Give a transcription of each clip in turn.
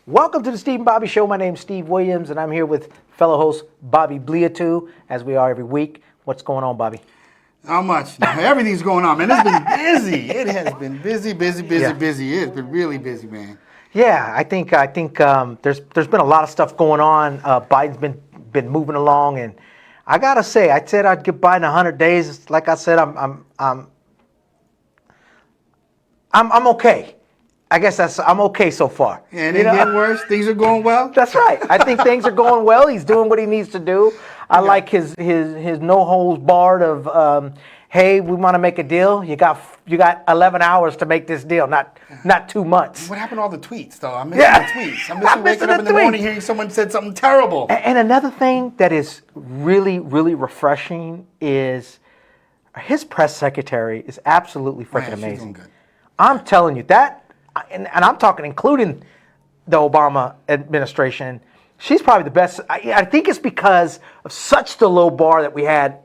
Welcome to the Steve and Bobby Show. My name's Steve Williams, and I'm here with fellow host Bobby Bliatu, as we are every week. What's going on, Bobby? Not much. Everything's going on, man. It's been busy. It has been busy. Yeah. Busy. It's been really busy, man. Yeah, I think there's been a lot of stuff going on. Biden's been moving along, and I gotta say, I said I'd get Biden 100 days. Like I said, I'm okay. I guess I'm okay so far. And it getting worse. Things are going well. That's right. I think things are going well. He's doing what he needs to do. I like his no holds barred of, hey, we want to make a deal. You got 11 hours to make this deal, not 2 months. What happened to all the tweets, though? I'm missing the tweets. I'm missing waking up in the morning hearing someone said something terrible. And another thing that is really, really refreshing is his press secretary is absolutely freaking amazing. She's doing good. I'm telling you that. And I'm talking including the Obama administration. She's probably the best. I think it's because of such the low bar that we had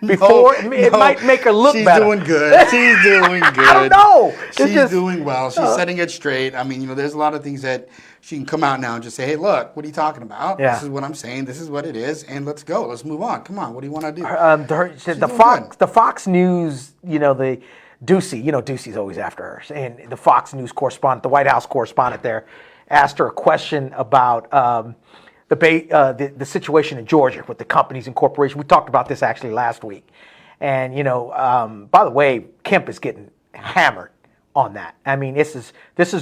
before. It might make her look better. She's doing good. She's doing good. I don't know. She's doing well. She's setting it straight. I mean, there's a lot of things that she can come out now and just say, hey, look, what are you talking about? Yeah. This is what I'm saying. This is what it is. And let's go. Let's move on. Come on. What do you want to do? The Fox News, the Ducey, Ducey's always after her, and the Fox News correspondent, the White House correspondent there, asked her a question about the situation in Georgia with the companies and corporations. We talked about this actually last week, and by the way, Kemp is getting hammered on that. I mean, this is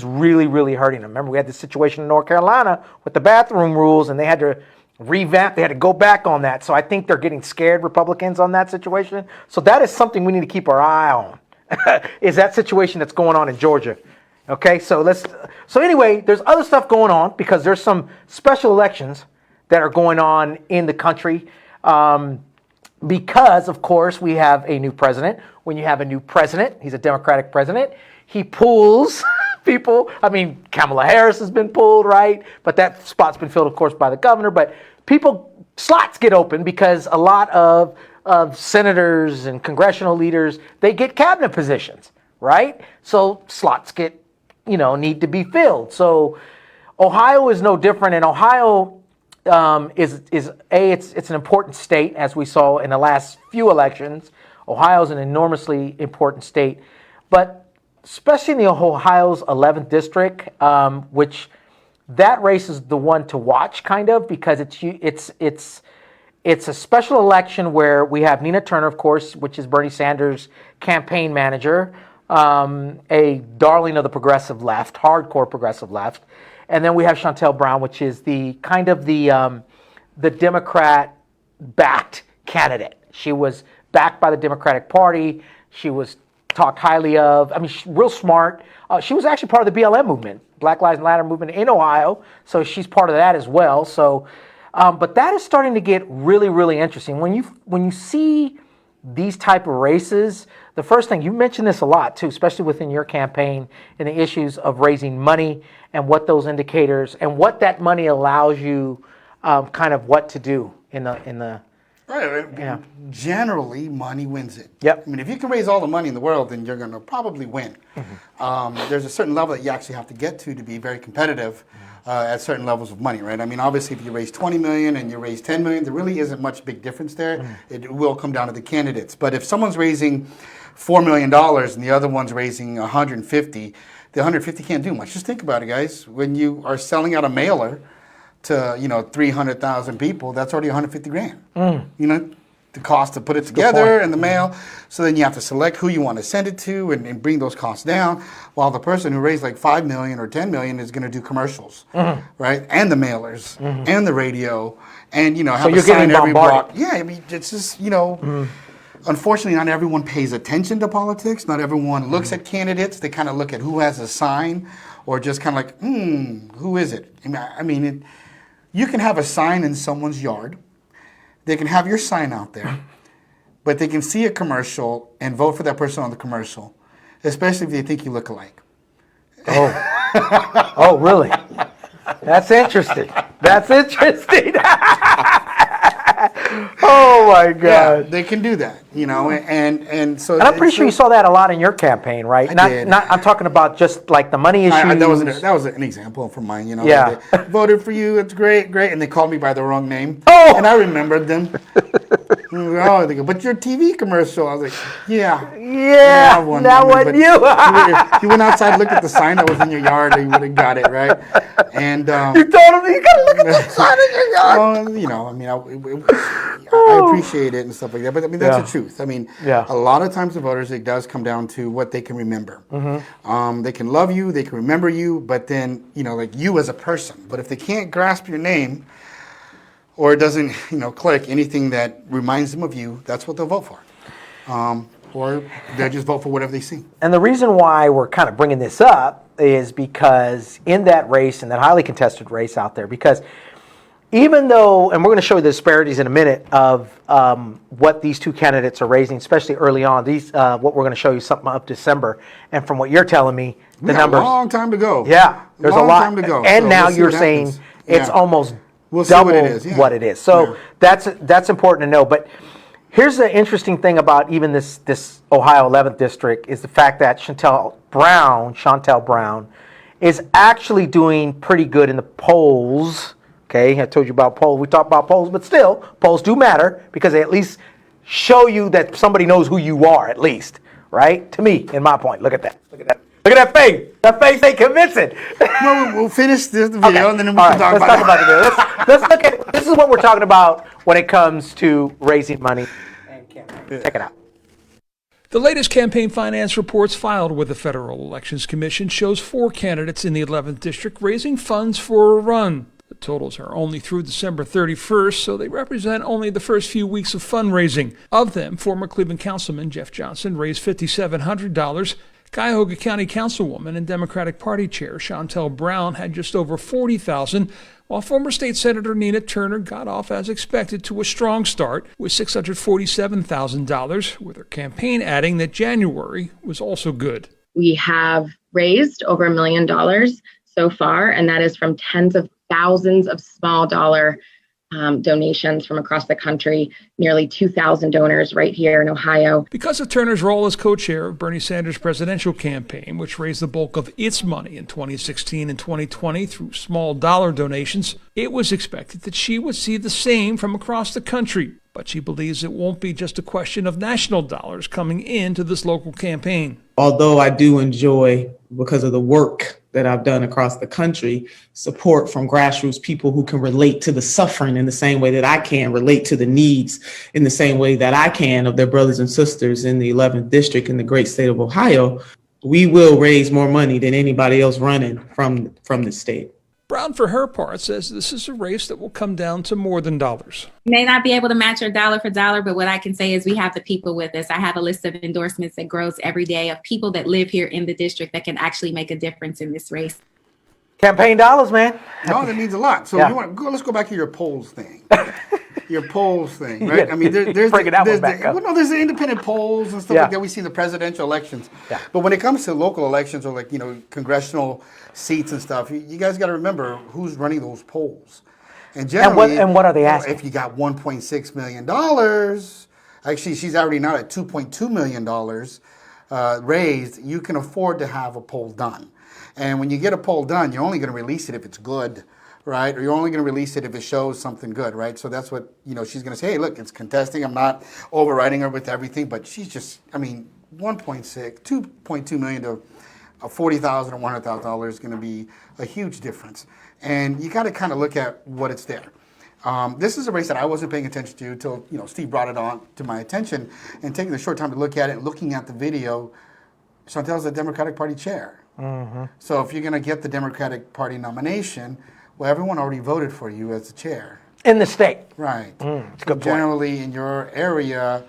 really, really hurting them. Remember, we had this situation in North Carolina with the bathroom rules, and they had to revamp. They had to go back on that. So I think they're getting scared, Republicans, on that situation. So that is something we need to keep our eye on. Is that situation that's going on in Georgia. Okay, so anyway, there's other stuff going on because there's some special elections that are going on in the country because, of course, we have a new president. When you have a new president, he's a Democratic president, he pulls people. I mean, Kamala Harris has been pulled, right? But that spot's been filled, of course, by the governor. But slots get open because a lot of senators and congressional leaders, they get cabinet positions, right? So slots need to be filled. So Ohio is no different, and Ohio it's an important state, as we saw in the last few elections. Ohio is an enormously important state, but especially in the Ohio's 11th district, which that race is the one to watch, kind of, because it's a special election where we have Nina Turner, of course, which is Bernie Sanders' campaign manager, a darling of the progressive left, hardcore progressive left, and then we have Shontel Brown, which is the Democrat-backed candidate. She was backed by the Democratic Party. She was talked highly of. I mean, she's real smart. She was actually part of the BLM movement, Black Lives Matter movement in Ohio, so she's part of that as well. So. But that is starting to get really, really interesting. When you see these type of races, the first thing, you mentioned this a lot too, especially within your campaign, in the issues of raising money and what those indicators and what that money allows you, kind of what to do in the. Right. Yeah. Generally, money wins it. Yep. I mean, if you can raise all the money in the world, then you're going to probably win. Mm-hmm. There's a certain level that you actually have to get to be very competitive at certain levels of money, right? I mean, obviously, if you raise $20 million and you raise $10 million, there really isn't much big difference there. Mm-hmm. It will come down to the candidates. But if someone's raising $4 million and the other one's raising $150, the $150 can't do much. Just think about it, guys. When you are selling out a mailer to 300,000 people, that's already $150,000. The cost to put it together and the mail. So then you have to select who you want to send it to and bring those costs down, while the person who raised like $5 million or $10 million is going to do commercials, right? And the mailers and the radio and have a sign every block. Yeah, I mean, it's just unfortunately, not everyone pays attention to politics. Not everyone looks at candidates. They kind of look at who has a sign, or just kind of like, who is it? I mean, you can have a sign in someone's yard. They can have your sign out there, but they can see a commercial and vote for that person on the commercial, especially if they think you look alike. Oh, really? That's interesting. Oh my Yeah, God. they can do that, you know, and so. And I'm pretty sure you saw that a lot in your campaign, right? I did. I'm talking about just like the money issues. That was an example from mine. You know, Yeah. they voted for you. It's great, great, and they called me by the wrong name. Oh! And I remembered them. Oh, they go, but your TV commercial. I was like, yeah, Yeah. that one. That but one you. if you went outside, looked at the sign that was in your yard, you would have got it right. And You told him you gotta look at the sign in your yard. well, you know, I mean, I appreciate it and stuff like that, but I mean, that's Yeah. the truth. I mean, Yeah. a lot of times the voters, it does come down to what they can remember. Mm-hmm. They can love you, they can remember you, but then, you know, like you as a person. But if they can't grasp your name or it doesn't, you know, click anything that reminds them of you, that's what they'll vote for. Or they'll just vote for whatever they see. And the reason why we're kind of bringing this up is because in that race, in that highly contested race out there, because even though, and we're going to show you the disparities in a minute of what these two candidates are raising, especially early on. These, what we're going to show you something up December, and from what you're telling me, the We got numbers. a long time to go. Yeah, there's long a lot time to go. And So now we'll see you're what saying happens. it's Yeah. almost We'll see double what it is, yeah. what it is. So Yeah. that's important to know. But here's the interesting thing about even this Ohio 11th district is the fact that Chantel Brown, is actually doing pretty good in the polls. Okay, I told you about polls. We talked about polls, but still, polls do matter because they at least show you that somebody knows who you are, at least, right? To me, in my point. Look at that. Look at that. Look at that face. That face ain't convincing. No, we'll finish this video Okay. and then we All can right, talk let's about talk about it. Let's look at, this is what we're talking about when it comes to raising money and campaigning. Check it out. The latest campaign finance reports filed with the Federal Elections Commission shows 4 candidates in the 11th District raising funds for a run. The totals are only through December 31st, so they represent only the first few weeks of fundraising. Of them, former Cleveland Councilman Jeff Johnson raised $5,700. Cuyahoga County Councilwoman and Democratic Party Chair Chantel Brown had just over $40,000, while former State Senator Nina Turner got off as expected to a strong start with $647,000, with her campaign adding that January was also good. We have raised over $1 million so far, and that is from tens of thousands of small dollar donations from across the country, nearly 2,000 donors right here in Ohio. Because of Turner's role as co-chair of Bernie Sanders' presidential campaign, which raised the bulk of its money in 2016 and 2020 through small dollar donations, it was expected that she would see the same from across the country. But she believes it won't be just a question of national dollars coming into this local campaign. Although I do enjoy, because of the work that I've done across the country, support from grassroots people who can relate to the suffering in the same way that I can, relate to the needs in the same way that I can of their brothers and sisters in the 11th District in the great state of Ohio, we will raise more money than anybody else running from the state. Brown, for her part, says this is a race that will come down to more than dollars. May not be able to match her dollar for dollar, but what I can say is we have the people with us. I have a list of endorsements that grows every day of people that live here in the district that can actually make a difference in this race. Campaign dollars, man. No, that means a lot. So Yeah. let's go back to your polls thing. Your polls thing, right? Yeah. I mean, there's Bringing that one back up. well, no, there's the independent polls and stuff Yeah. like that. We see the presidential elections, Yeah. but when it comes to local elections or like congressional seats and stuff, you guys got to remember who's running those polls. And generally, what are they asking? If you got $1.6 million, actually, she's already now at $2.2 million raised. You can afford to have a poll done. And when you get a poll done, you're only going to release it if it's good, right? Or you're only going to release it if it shows something good, right? So that's what, she's going to say, hey, look, it's contesting. I'm not overriding her with everything, but she's just, 2.2 million to $40,000 or $100,000 is going to be a huge difference. And you got to kind of look at what it's there. This is a race that I wasn't paying attention to until Steve brought it on to my attention, and taking the short time to look at it and looking at the video, Chantel's the Democratic Party chair. Mm-hmm. So if you're going to get the Democratic Party nomination, well, everyone already voted for you as the chair. In the state. Right. That's a good point. Generally, in your area,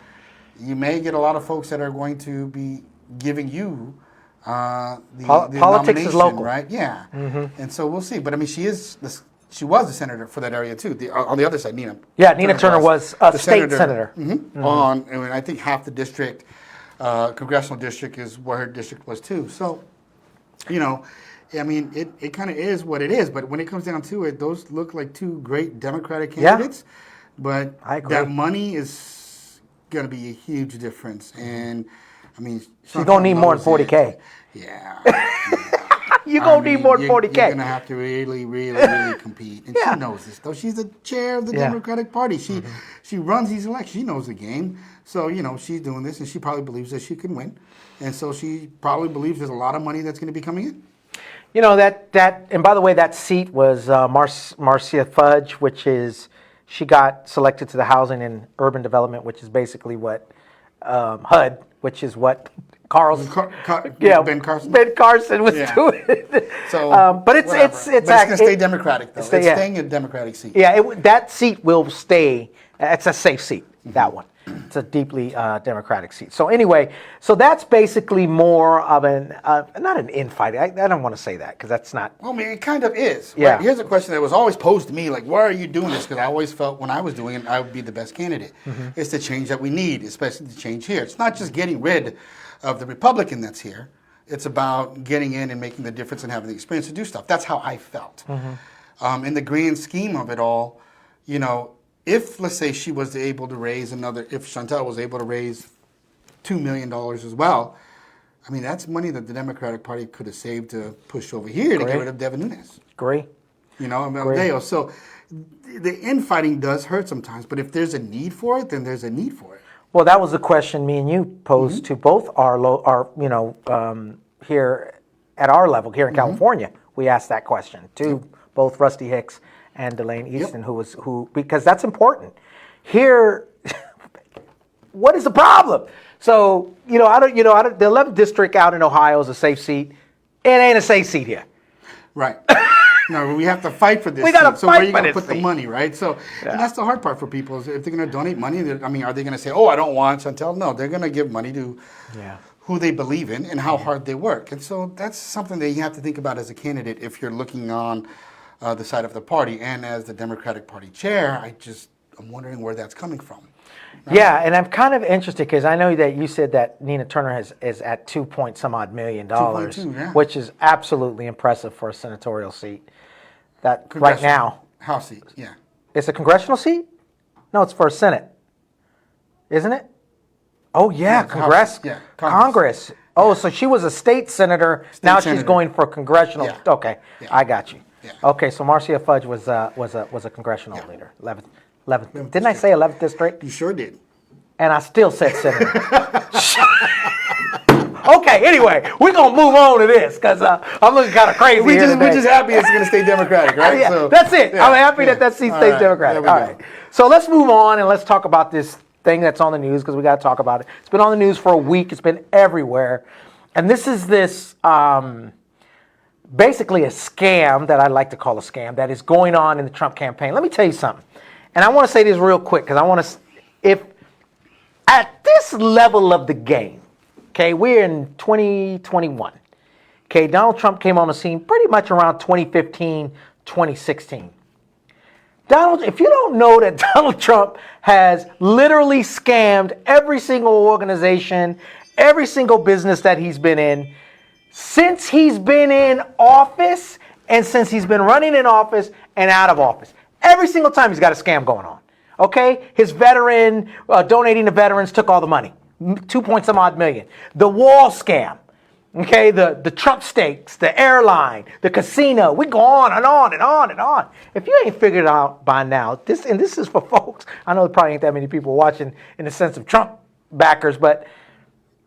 you may get a lot of folks that are going to be giving you the Politics is nomination, local. right? Yeah. Mm-hmm. And so we'll see. But she was the senator for that area too. On the other side, Nina. Yeah, Nina Turner was a the state senator. Mm-hmm. And I think half the district, congressional district, is where her district was too. So, it kind of is what it is. But when it comes down to it, those look like two great Democratic candidates but I agree. that money is going to be a huge difference. And I mean, She's going to need more than 40K. Yeah. You're going to need more than 40K. You're going to have to really, really, really compete. And Yeah. she knows this, though. She's the chair of the Yeah. Democratic Party. She runs these elections. She knows the game. So, you know, she's doing this, and she probably believes that she can win. And so she probably believes there's a lot of money that's going to be coming in. You know, and by the way, that seat was Marcia Fudge, which is, she got selected to the Housing and Urban Development, which is basically what HUD, which is what Ben Carson. Ben Carson was doing. So, but it's going to stay Democratic, though. It's staying a Democratic seat. Yeah, that seat will stay. It's a safe seat, that one. It's a deeply Democratic seat. So anyway, so that's basically more of not an infight. I don't want to say that because that's not. Well, I mean, it kind of is. Yeah. Right? Here's a question that was always posed to me, like, why are you doing this? Because I always felt when I was doing it, I would be the best candidate. It's the change that we need, especially the change here. It's not just getting rid of the Republican that's here. It's about getting in and making the difference and having the experience to do stuff. That's how I felt. In the grand scheme of it all, you know, if, let's say, she was able to raise if Shontel was able to raise $2 million as well, I mean, that's money that the Democratic Party could have saved to push over here to get rid of Devin Nunes. Agree. You know, Deo. So the infighting does hurt sometimes, but if there's a need for it, then there's a need for it. Well, that was the question me and you posed to both here at our level here in California. We asked that question to both Rusty Hicks and Delane Easton, because that's important. Here, what is the problem? So, the 11th district out in Ohio is a safe seat. It ain't a safe seat here. Right. No, we have to fight for this. We got to so where are you fight for going to this put the seat. money, right? So, and that's the hard part for people is if they're going to donate money. I mean, are they going to say, "Oh, I don't want Shontel"? No, they're going to give money to who they believe in and how hard they work. And so that's something that you have to think about as a candidate if you're looking on the side of the party. And as the Democratic Party chair, I'm wondering where that's coming from. Right? Yeah, and I'm kind of interested because I know that you said that Nina Turner is at $2 million, 2.2, yeah. which is absolutely impressive for a senatorial seat. That right now, House seat, yeah. it's a congressional seat? No, it's for a Senate, isn't it? Oh yeah, Congress. Oh, so she was a state senator. Now she's senator. going for congressional. Yeah. Okay, Yeah. I got you. Yeah. Okay, so Marcia Fudge was a congressional leader. 11th. Didn't I say 11th district? You sure did. And I still said senator. Okay, anyway, we're going to move on to this because I'm looking kind of crazy We're here today. just happy it's going to stay Democratic, right? Yeah, So, that's it. yeah, I'm happy yeah. that seat All stays right, Democratic. there All we right. go. So let's move on and let's talk about this thing that's on the news because we got to talk about it. It's been on the news for a week. It's been everywhere. And this is basically a scam that I'd like to call a scam that is going on in the Trump campaign. Let me tell you something. And I want to say this real quick because I want to, if at this level of the game, okay, we're in 2021. Okay, Donald Trump came on the scene pretty much around 2015, 2016. If you don't know that Donald Trump has literally scammed every single organization, every single business that he's been in, since he's been in office and since he's been running in office and out of office. Every single time he's got a scam going on. Okay? His donating to veterans took all the money. 2 million. The wall scam. Okay? The Trump steaks, the airline, the casino. We go on and on and on and on. If you ain't figured it out by now, this is for folks. I know there probably ain't that many people watching in the sense of Trump backers, but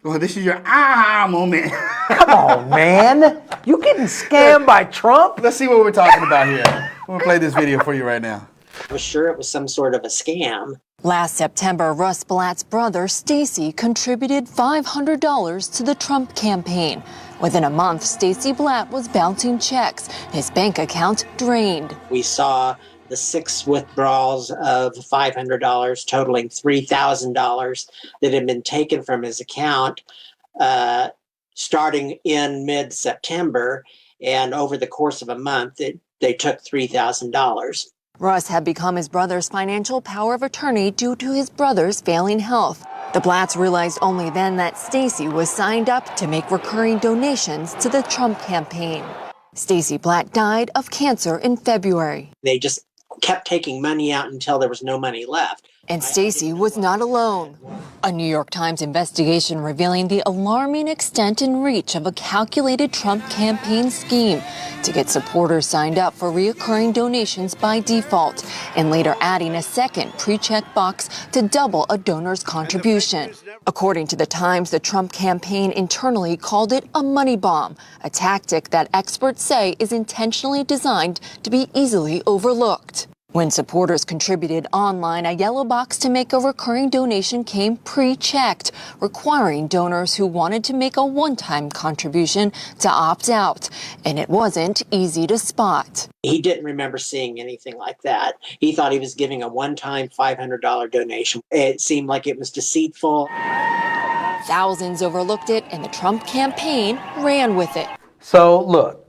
Well, this is your aha moment. come on, man. You getting scammed by Trump? Let's see what we're talking about here. I'm going to play this video for you right now. I was sure it was some sort of a scam. Last September, Russ Blatt's brother, Stacey, contributed $500 to the Trump campaign. Within a month, Stacey Blatt was bouncing checks, his bank account drained. We saw the 6 withdrawals of $500 totaling $3,000 that had been taken from his account starting in mid-September. And over the course of a month, they took $3,000. Russ had become his brother's financial power of attorney due to his brother's failing health. The Blatts realized only then that Stacey was signed up to make recurring donations to the Trump campaign. Stacey Blatt died of cancer in February. They just kept taking money out until there was no money left. And Stacey was not alone. A New York Times investigation revealing the alarming extent and reach of a calculated Trump campaign scheme to get supporters signed up for reoccurring donations by default, and later adding a second pre-check box to double a donor's contribution. According to the Times, the Trump campaign internally called it a money bomb, a tactic that experts say is intentionally designed to be easily overlooked. When supporters contributed online, a yellow box to make a recurring donation came pre-checked, requiring donors who wanted to make a one-time contribution to opt out. And it wasn't easy to spot. He didn't remember seeing anything like that. He thought he was giving a one-time $500 donation. It seemed like it was deceitful. Thousands overlooked it, and the Trump campaign ran with it. So look,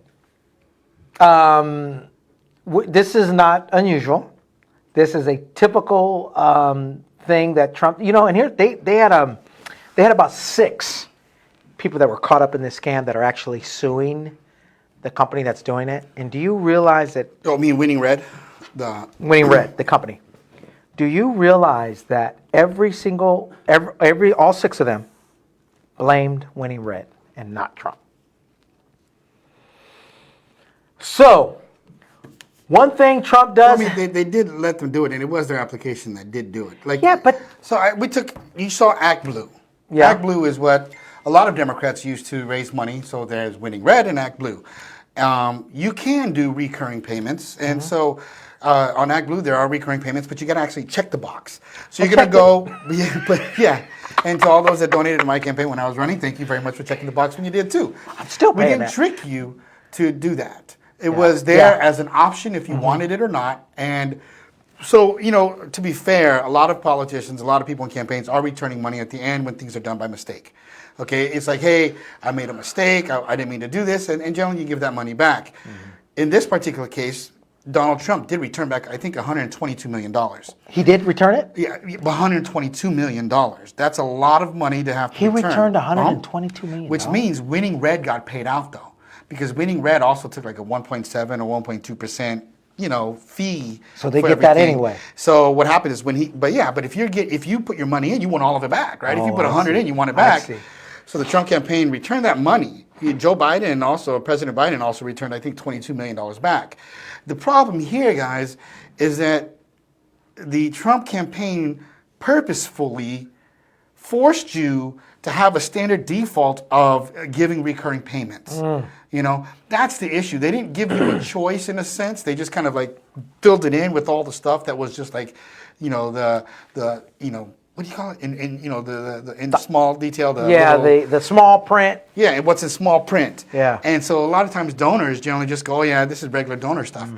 this is not unusual. This is a typical thing that Trump, and here they had about 6 people that were caught up in this scam that are actually suing the company that's doing it. And do you realize that? Oh, I mean Winning Red? Winning Red, the company. Do you realize that all 6 of them blamed Winning Red and not Trump? So, one thing Trump does. I mean, they did let them do it, and it was their application that did do it. Yeah, but you saw Act Blue. Yeah. Act Blue is what a lot of Democrats use to raise money. So there's Winning Red and Act Blue. You can do recurring payments, and so on Act Blue there are recurring payments, but you got to actually check the box. So you're going to go, And to all those that donated to my campaign when I was running, thank you very much for checking the box when you did too. I'm still We paying didn't that. trick you to do that. It was there as an option if you wanted it or not. And so, to be fair, a lot of politicians, a lot of people in campaigns are returning money at the end when things are done by mistake. Okay, it's like, hey, I made a mistake. I didn't mean to do this. And generally, you give that money back. In this particular case, Donald Trump did return back, I think, $122 million. He did return it? Yeah, $122 million. That's a lot of money to have to He return. returned $122 million. Which means Winning Red got paid out, though. Because Winning Red also took like a 1.7 or 1.2%, fee. So they for get that everything. anyway. So what happened is but if you put your money in, you want all of it back, right? If you put 100 in, you want it back. see. So the Trump campaign returned that money. Joe Biden and also President Biden also returned, I think, $22 million back. The problem here, guys, is that the Trump campaign purposefully forced you to have a standard default of giving recurring payments. That's the issue. They didn't give you a choice in a sense. They just kind of like filled it in with all the stuff that was just like, the what do you call it? In the small detail. The small print. Yeah, and what's in small print. Yeah. And so a lot of times donors generally just go, oh yeah, this is regular donor stuff.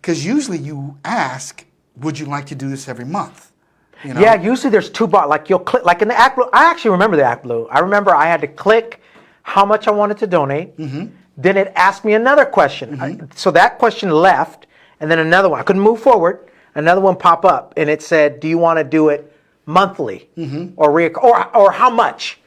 Because usually you ask, would you like to do this every month? Yeah, usually there's 2 boxes. Like you'll click, like in the Act Blue. I actually remember the Act Blue. I remember I had to click how much I wanted to donate. Then it asked me another question. So that question left, and then another one. I couldn't move forward. Another one pop up, and it said, "Do you want to do it monthly or how much?"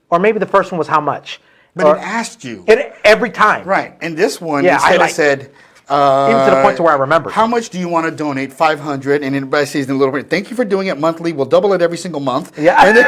Or maybe the first one was how much. But it asked you. Every time. Right. And this one, Yeah, it said, even to the point to where I remember. how much do you want to donate? 500, and everybody says in a little bit, thank you for doing it monthly. We'll double it every single month. Yeah. And then,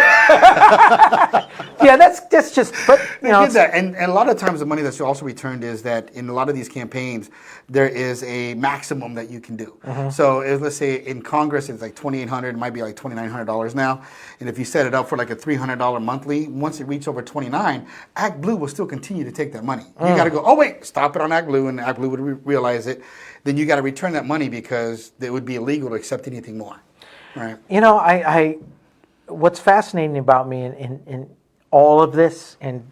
Yeah, that's just. But they did that. And a lot of times the money that's also returned is that in a lot of these campaigns, there is a maximum that you can do. So let's say in Congress, it's like $2,800, it might be like $2,900 now. And if you set it up for like a $300 monthly, once it reaches over 29, Act Blue will still continue to take that money. You got to go, oh wait, stop it on Act Blue, and Act Blue would realize it. Then you got to return that money because it would be illegal to accept anything more. Right. I what's fascinating about me in all of this, and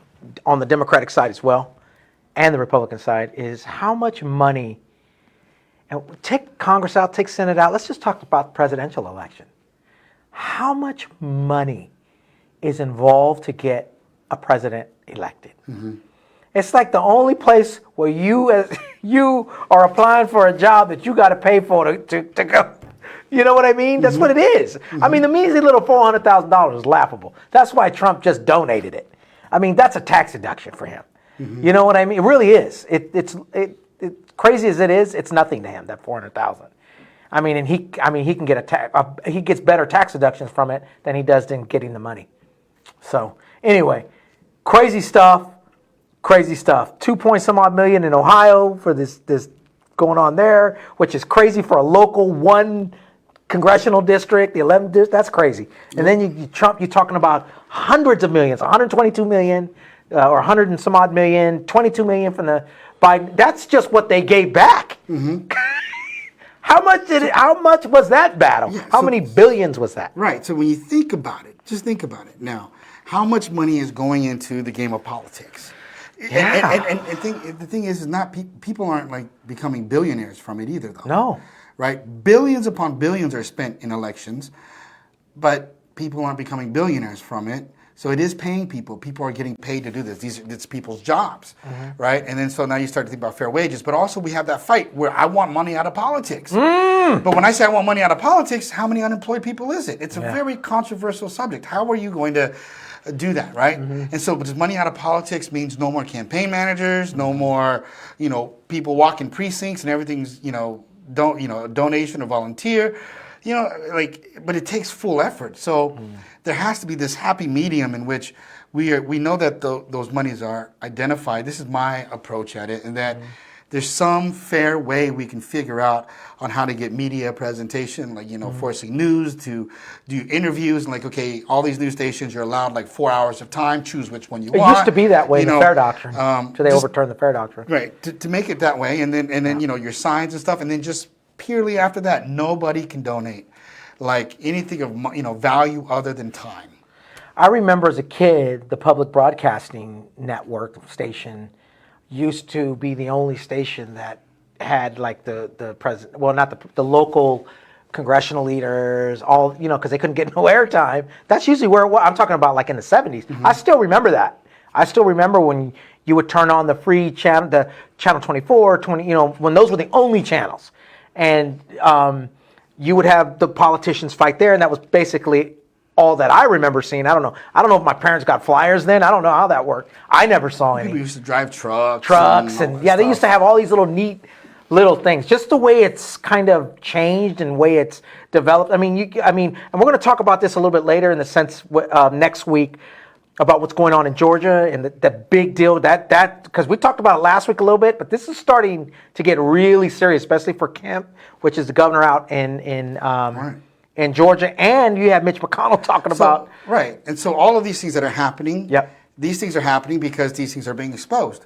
on the Democratic side as well, and the Republican side, is how much money, and take Congress out, take Senate out, let's just talk about the presidential election. How much money is involved to get a president elected? It's like the only place where you are applying for a job that you got to pay for to go. You know what I mean? That's what it is. I mean, the measly little $400,000 is laughable. That's why Trump just donated it. I mean, that's a tax deduction for him. You know what I mean? It really is. It's crazy as it is. It's nothing to him, that $400,000. I mean, and he can get he gets better tax deductions from it than he does in getting the money. So anyway, crazy stuff. 2 point some odd million in Ohio for this going on there, which is crazy for a local one congressional district, the 11th district. That's crazy. And then you're talking about hundreds of millions, 122 million or 100 and some odd million, 22 million from the Biden. That's just what they gave back. Mm-hmm. How much was that battle? Yeah, how many billions was that? Right. So when you think about it, just think about it now. How much money is going into the game of politics? Yeah. And the thing is not people aren't like becoming billionaires from it either, though. No. Right? Billions upon billions are spent in elections, but people aren't becoming billionaires from it. So it is paying people. People are getting paid to do this. It's people's jobs, right? And then so now you start to think about fair wages. But also we have that fight where I want money out of politics. But when I say I want money out of politics, how many unemployed people is it? It's a very controversial subject. How are you going to do that, right? And so just money out of politics means no more campaign managers, no more, people walking precincts and everything's, donation or volunteer. But it takes full effort. So there has to be this happy medium in which we know that those monies are identified. This is my approach at it, and that there's some fair way we can figure out on how to get media presentation, like, forcing news to do interviews, and okay, all these news stations, you're allowed 4 hours of time, choose which one you want. It used to be that way in the FAIR Doctrine, until they overturned the FAIR Doctrine. Right, to make it that way, and then your signs and stuff, and then just purely after that, nobody can donate anything of value other than time. I remember as a kid, the public broadcasting network station used to be the only station that had the president, well, not the local congressional leaders, all, because they couldn't get no airtime. That's usually where it was. I'm talking about in the 70s. I still remember that. I still remember when you would turn on the free channel, the channel 24, 20, when those were the only channels. And you would have the politicians fight there, and that was basically all that I remember seeing. I don't know if my parents got flyers then. I don't know how that worked. I never saw any. People used to drive trucks and they used to have all these little neat little things. Just the way it's kind of changed and the way it's developed. And we're going to talk about this a little bit later in the sense next week about what's going on in Georgia and the big deal that because we talked about it last week a little bit, but this is starting to get really serious, especially for Kemp, which is the governor out in Georgia, and you have Mitch McConnell talking about right. And so all of these things that are happening, yep. These things are happening because these things are being exposed.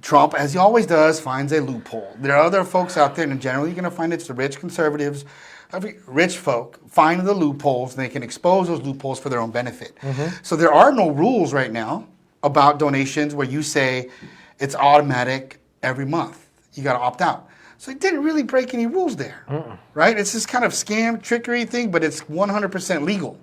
Trump, as he always does, finds a loophole. There are other folks out there, and generally you're going to find it's the rich conservatives, rich folk find the loopholes, and they can expose those loopholes for their own benefit. So there are no rules right now about donations where you say it's automatic every month. You got to opt out. So it didn't really break any rules there, right? It's this kind of scam, trickery thing, but it's 100% legal.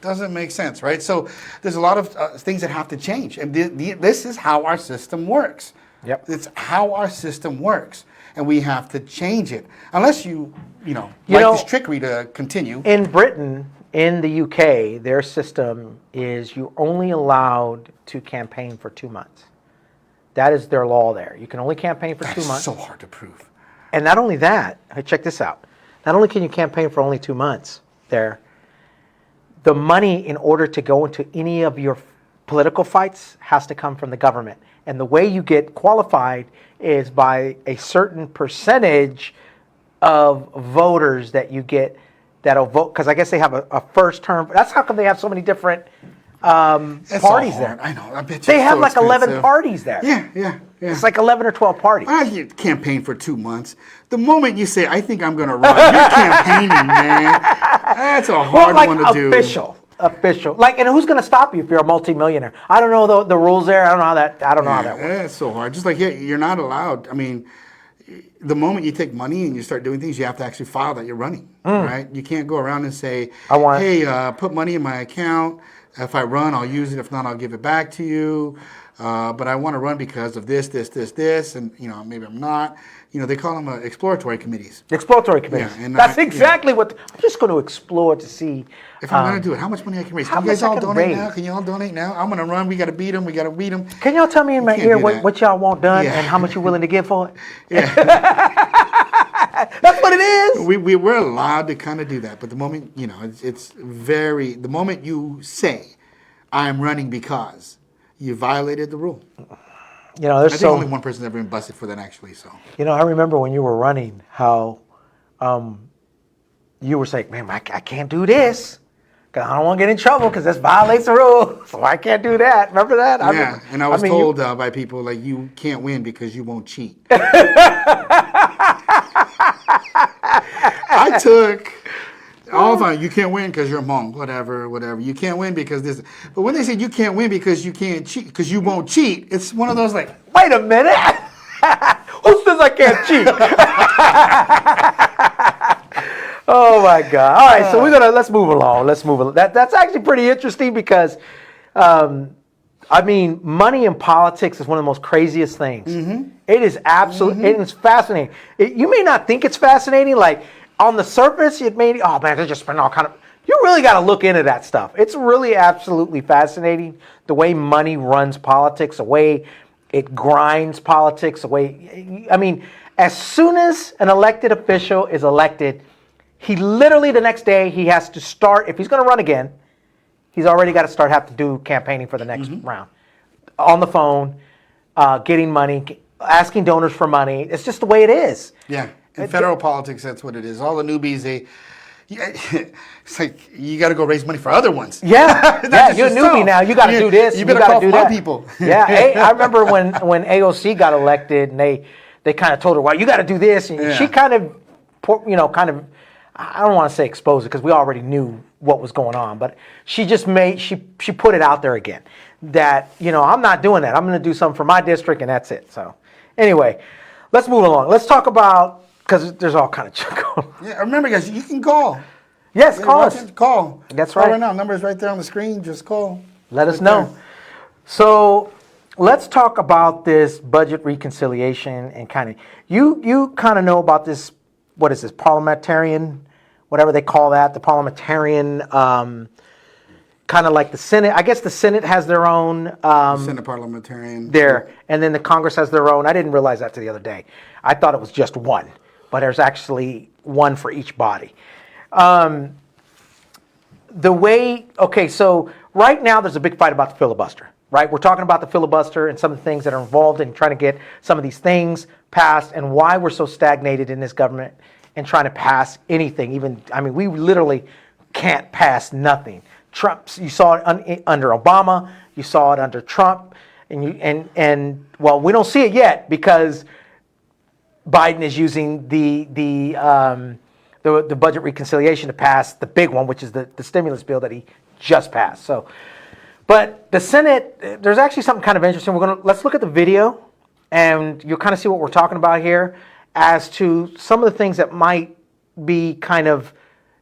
Doesn't make sense, right? So there's a lot of things that have to change. And this is how our system works. Yep. It's how our system works. And we have to change it. Unless this trickery to continue. In Britain, in the UK, their system is you're only allowed to campaign for 2 months. That is their law there. You can only campaign for 2 months. That's so hard to prove. And not only that, check this out. Not only can you campaign for only 2 months there, the money in order to go into any of your political fights has to come from the government. And the way you get qualified is by a certain percentage of voters that you get that'll vote. Because I guess they have a first term. That's how come they have so many different parties there. I know. I bet they have 11 parties there. Yeah. It's 11 or 12 parties. I campaign for 2 months. The moment you say, I think I'm going to run, you're campaigning, man. That's a hard one to do. Official. And who's going to stop you if you're a multimillionaire? I don't know the rules there. I don't know how that works. That's so hard. Just you're not allowed. The moment you take money and you start doing things, you have to actually file that you're running, right? You can't go around and say, hey, put money in my account. If I run, I'll use it. If not, I'll give it back to you. But I want to run because of this, and maybe I'm not. They call them exploratory committees. Exploratory committees. Yeah, that's exactly what I'm just going to explore to see if I'm going to do it. How much money I can raise? Can you guys all donate now? Can you all donate now? I'm going to run. We got to beat them. Can y'all tell me in my ear what y'all want done and how much you're willing to give for it? Yeah. That's what it is. We're allowed to kind of do that, but the moment, the moment you say, I'm running because, you violated the rule. There's I think only one person's ever been busted for that, actually. So. I remember when you were running, how you were saying, man, I can't do this. Because I don't want to get in trouble because this violates the rule. So I can't do that. Remember that? Yeah, and I was told by people, like, you can't win because you won't cheat. I took all the time, you can't win because you're a Hmong, whatever. You can't win because this. But when they say you can't win because you can't cheat, because you won't cheat, it's one of those like, wait a minute. Who says I can't cheat? Oh my God! All right, so let's move along. That's actually pretty interesting because, money in politics is one of the most craziest things. Mm-hmm. It is absolutely, it is fascinating. You may not think it's fascinating, like on the surface, it may. Oh man, they're just spending all kind of. You really got to look into that stuff. It's really absolutely fascinating the way money runs politics, the way it grinds politics, the way. As soon as an elected official is elected. He literally the next day he has to start, if he's going to run again, he's already got to have to do campaigning for the next round. On the phone, getting money, asking donors for money. It's just the way it is. Yeah. In federal politics, that's what it is. All the newbies, it's like you got to go raise money for other ones. Yeah. You're a newbie now. You got to do this. You better call for people. Yeah. I remember when AOC got elected and they kind of told her, well, you got to do this. And she kind of, I don't want to say expose it because we already knew what was going on, but she just she put it out there again that, I'm not doing that. I'm going to do something for my district and that's it. So anyway, let's move along. Let's talk about, because there's all kind of junk going on. Yeah, remember guys, you can call. Yes, call us. Call. That's call right. Right now, number's right there on the screen. Just call. Let us know. There. So let's talk about this budget reconciliation and kind of, you kind of know about this, what is this, parliamentarian, whatever they call that, the parliamentarian, kind of like the Senate. I guess the Senate has their own. Senate parliamentarian. There, and then the Congress has their own. I didn't realize that till the other day. I thought it was just one, but there's actually one for each body. So right now there's a big fight about the filibuster, right? We're talking about the filibuster and some of the things that are involved in trying to get some of these things passed and why we're so stagnated in this government and trying to pass anything. We literally can't pass nothing. You saw it under Obama, you saw it under Trump, and we don't see it yet because Biden is using the budget reconciliation to pass the big one, which is the stimulus bill that he just passed. So, but the Senate, there's actually something kind of interesting. Let's look at the video, and you'll kind of see what we're talking about here as to some of the things that might be kind of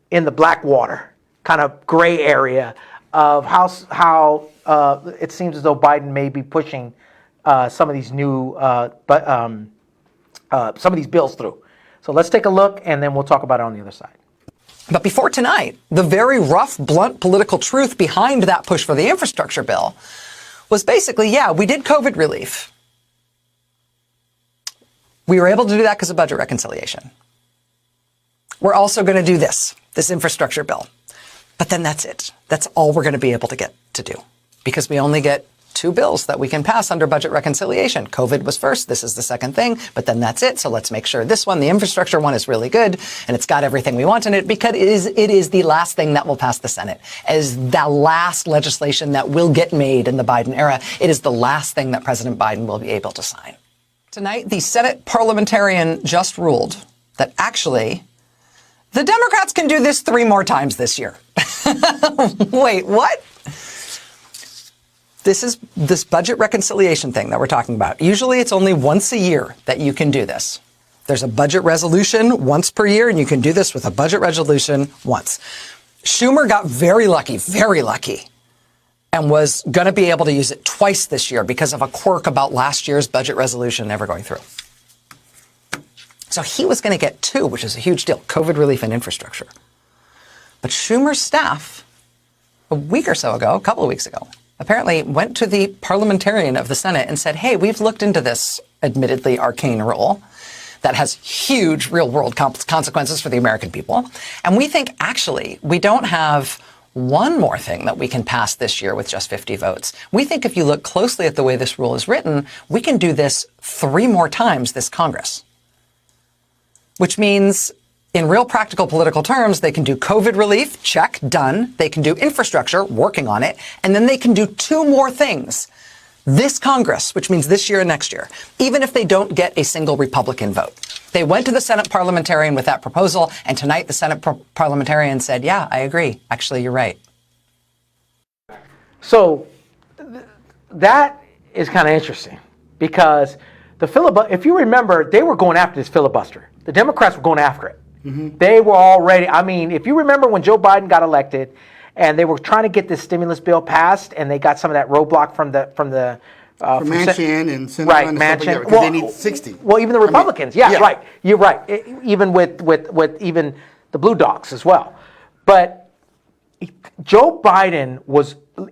in the black water, kind of gray area of how it seems as though Biden may be pushing some of these new, some of these bills through. So let's take a look, and then we'll talk about it on the other side. But before tonight, the very rough, blunt political truth behind that push for the infrastructure bill was basically, we did COVID relief. We were able to do that because of budget reconciliation. We're also going to do this infrastructure bill. But then that's it. That's all we're going to be able to get to do because we only get 2 bills that we can pass under budget reconciliation. COVID was first. This is the second thing, but then that's it. So let's make sure this one, the infrastructure one, is really good and it's got everything we want in it because it is the last thing that will pass the Senate. As the last legislation that will get made in the Biden era, it is the last thing that President Biden will be able to sign. Tonight, the Senate parliamentarian just ruled that actually the Democrats can do this 3 more times this year. Wait, what? This budget reconciliation thing that we're talking about. Usually it's only once a year that you can do this. There's a budget resolution once per year, and you can do this with a budget resolution once. Schumer got very lucky, and was going to be able to use it twice this year because of a quirk about last year's budget resolution never going through. So he was going to get 2, which is a huge deal, COVID relief and infrastructure. But Schumer's staff, a week or so ago, a couple of weeks ago, apparently went to the parliamentarian of the Senate and said, hey, we've looked into this admittedly arcane rule. that has huge real world consequences for the American people. And we think actually we don't have one more thing that we can pass this year with just 50 votes. We think if you look closely at the way this rule is written, we can do this 3 more times this Congress. Which means in real practical political terms, they can do COVID relief, check, done. They can do infrastructure, working on it. And then they can do 2 more things this Congress, which means this year and next year, even if they don't get a single Republican vote. They went to the Senate parliamentarian with that proposal, and tonight the Senate parliamentarian said, yeah, I agree. Actually, you're right. So that is kind of interesting because the filibuster, if you remember, they were going after this filibuster. The Democrats were going after it. They were already, I mean, if you remember when Joe Biden got elected and they were trying to get this stimulus bill passed and they got some of that roadblock from Manchin and Sinema right, and Manchin. stuff like that, because they need 60. Well, even the Republicans, right. You're right. Even with even the Blue Dogs as well. But Joe Biden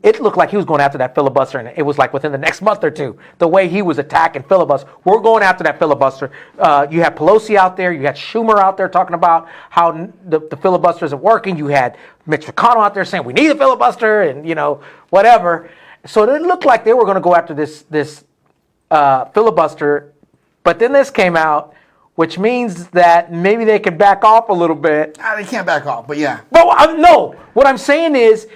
it looked like he was going after that filibuster, and it was like within the next month or two, the way he was attacking filibuster. We're going after that filibuster. You had Pelosi out there. You had Schumer out there talking about how the filibuster isn't working. You had Mitch McConnell out there saying we need a filibuster and, whatever. So it looked like they were going to go after this filibuster. But then this came out, which means that maybe they could back off a little bit. They can't back off, but yeah. But no, what I'm saying is,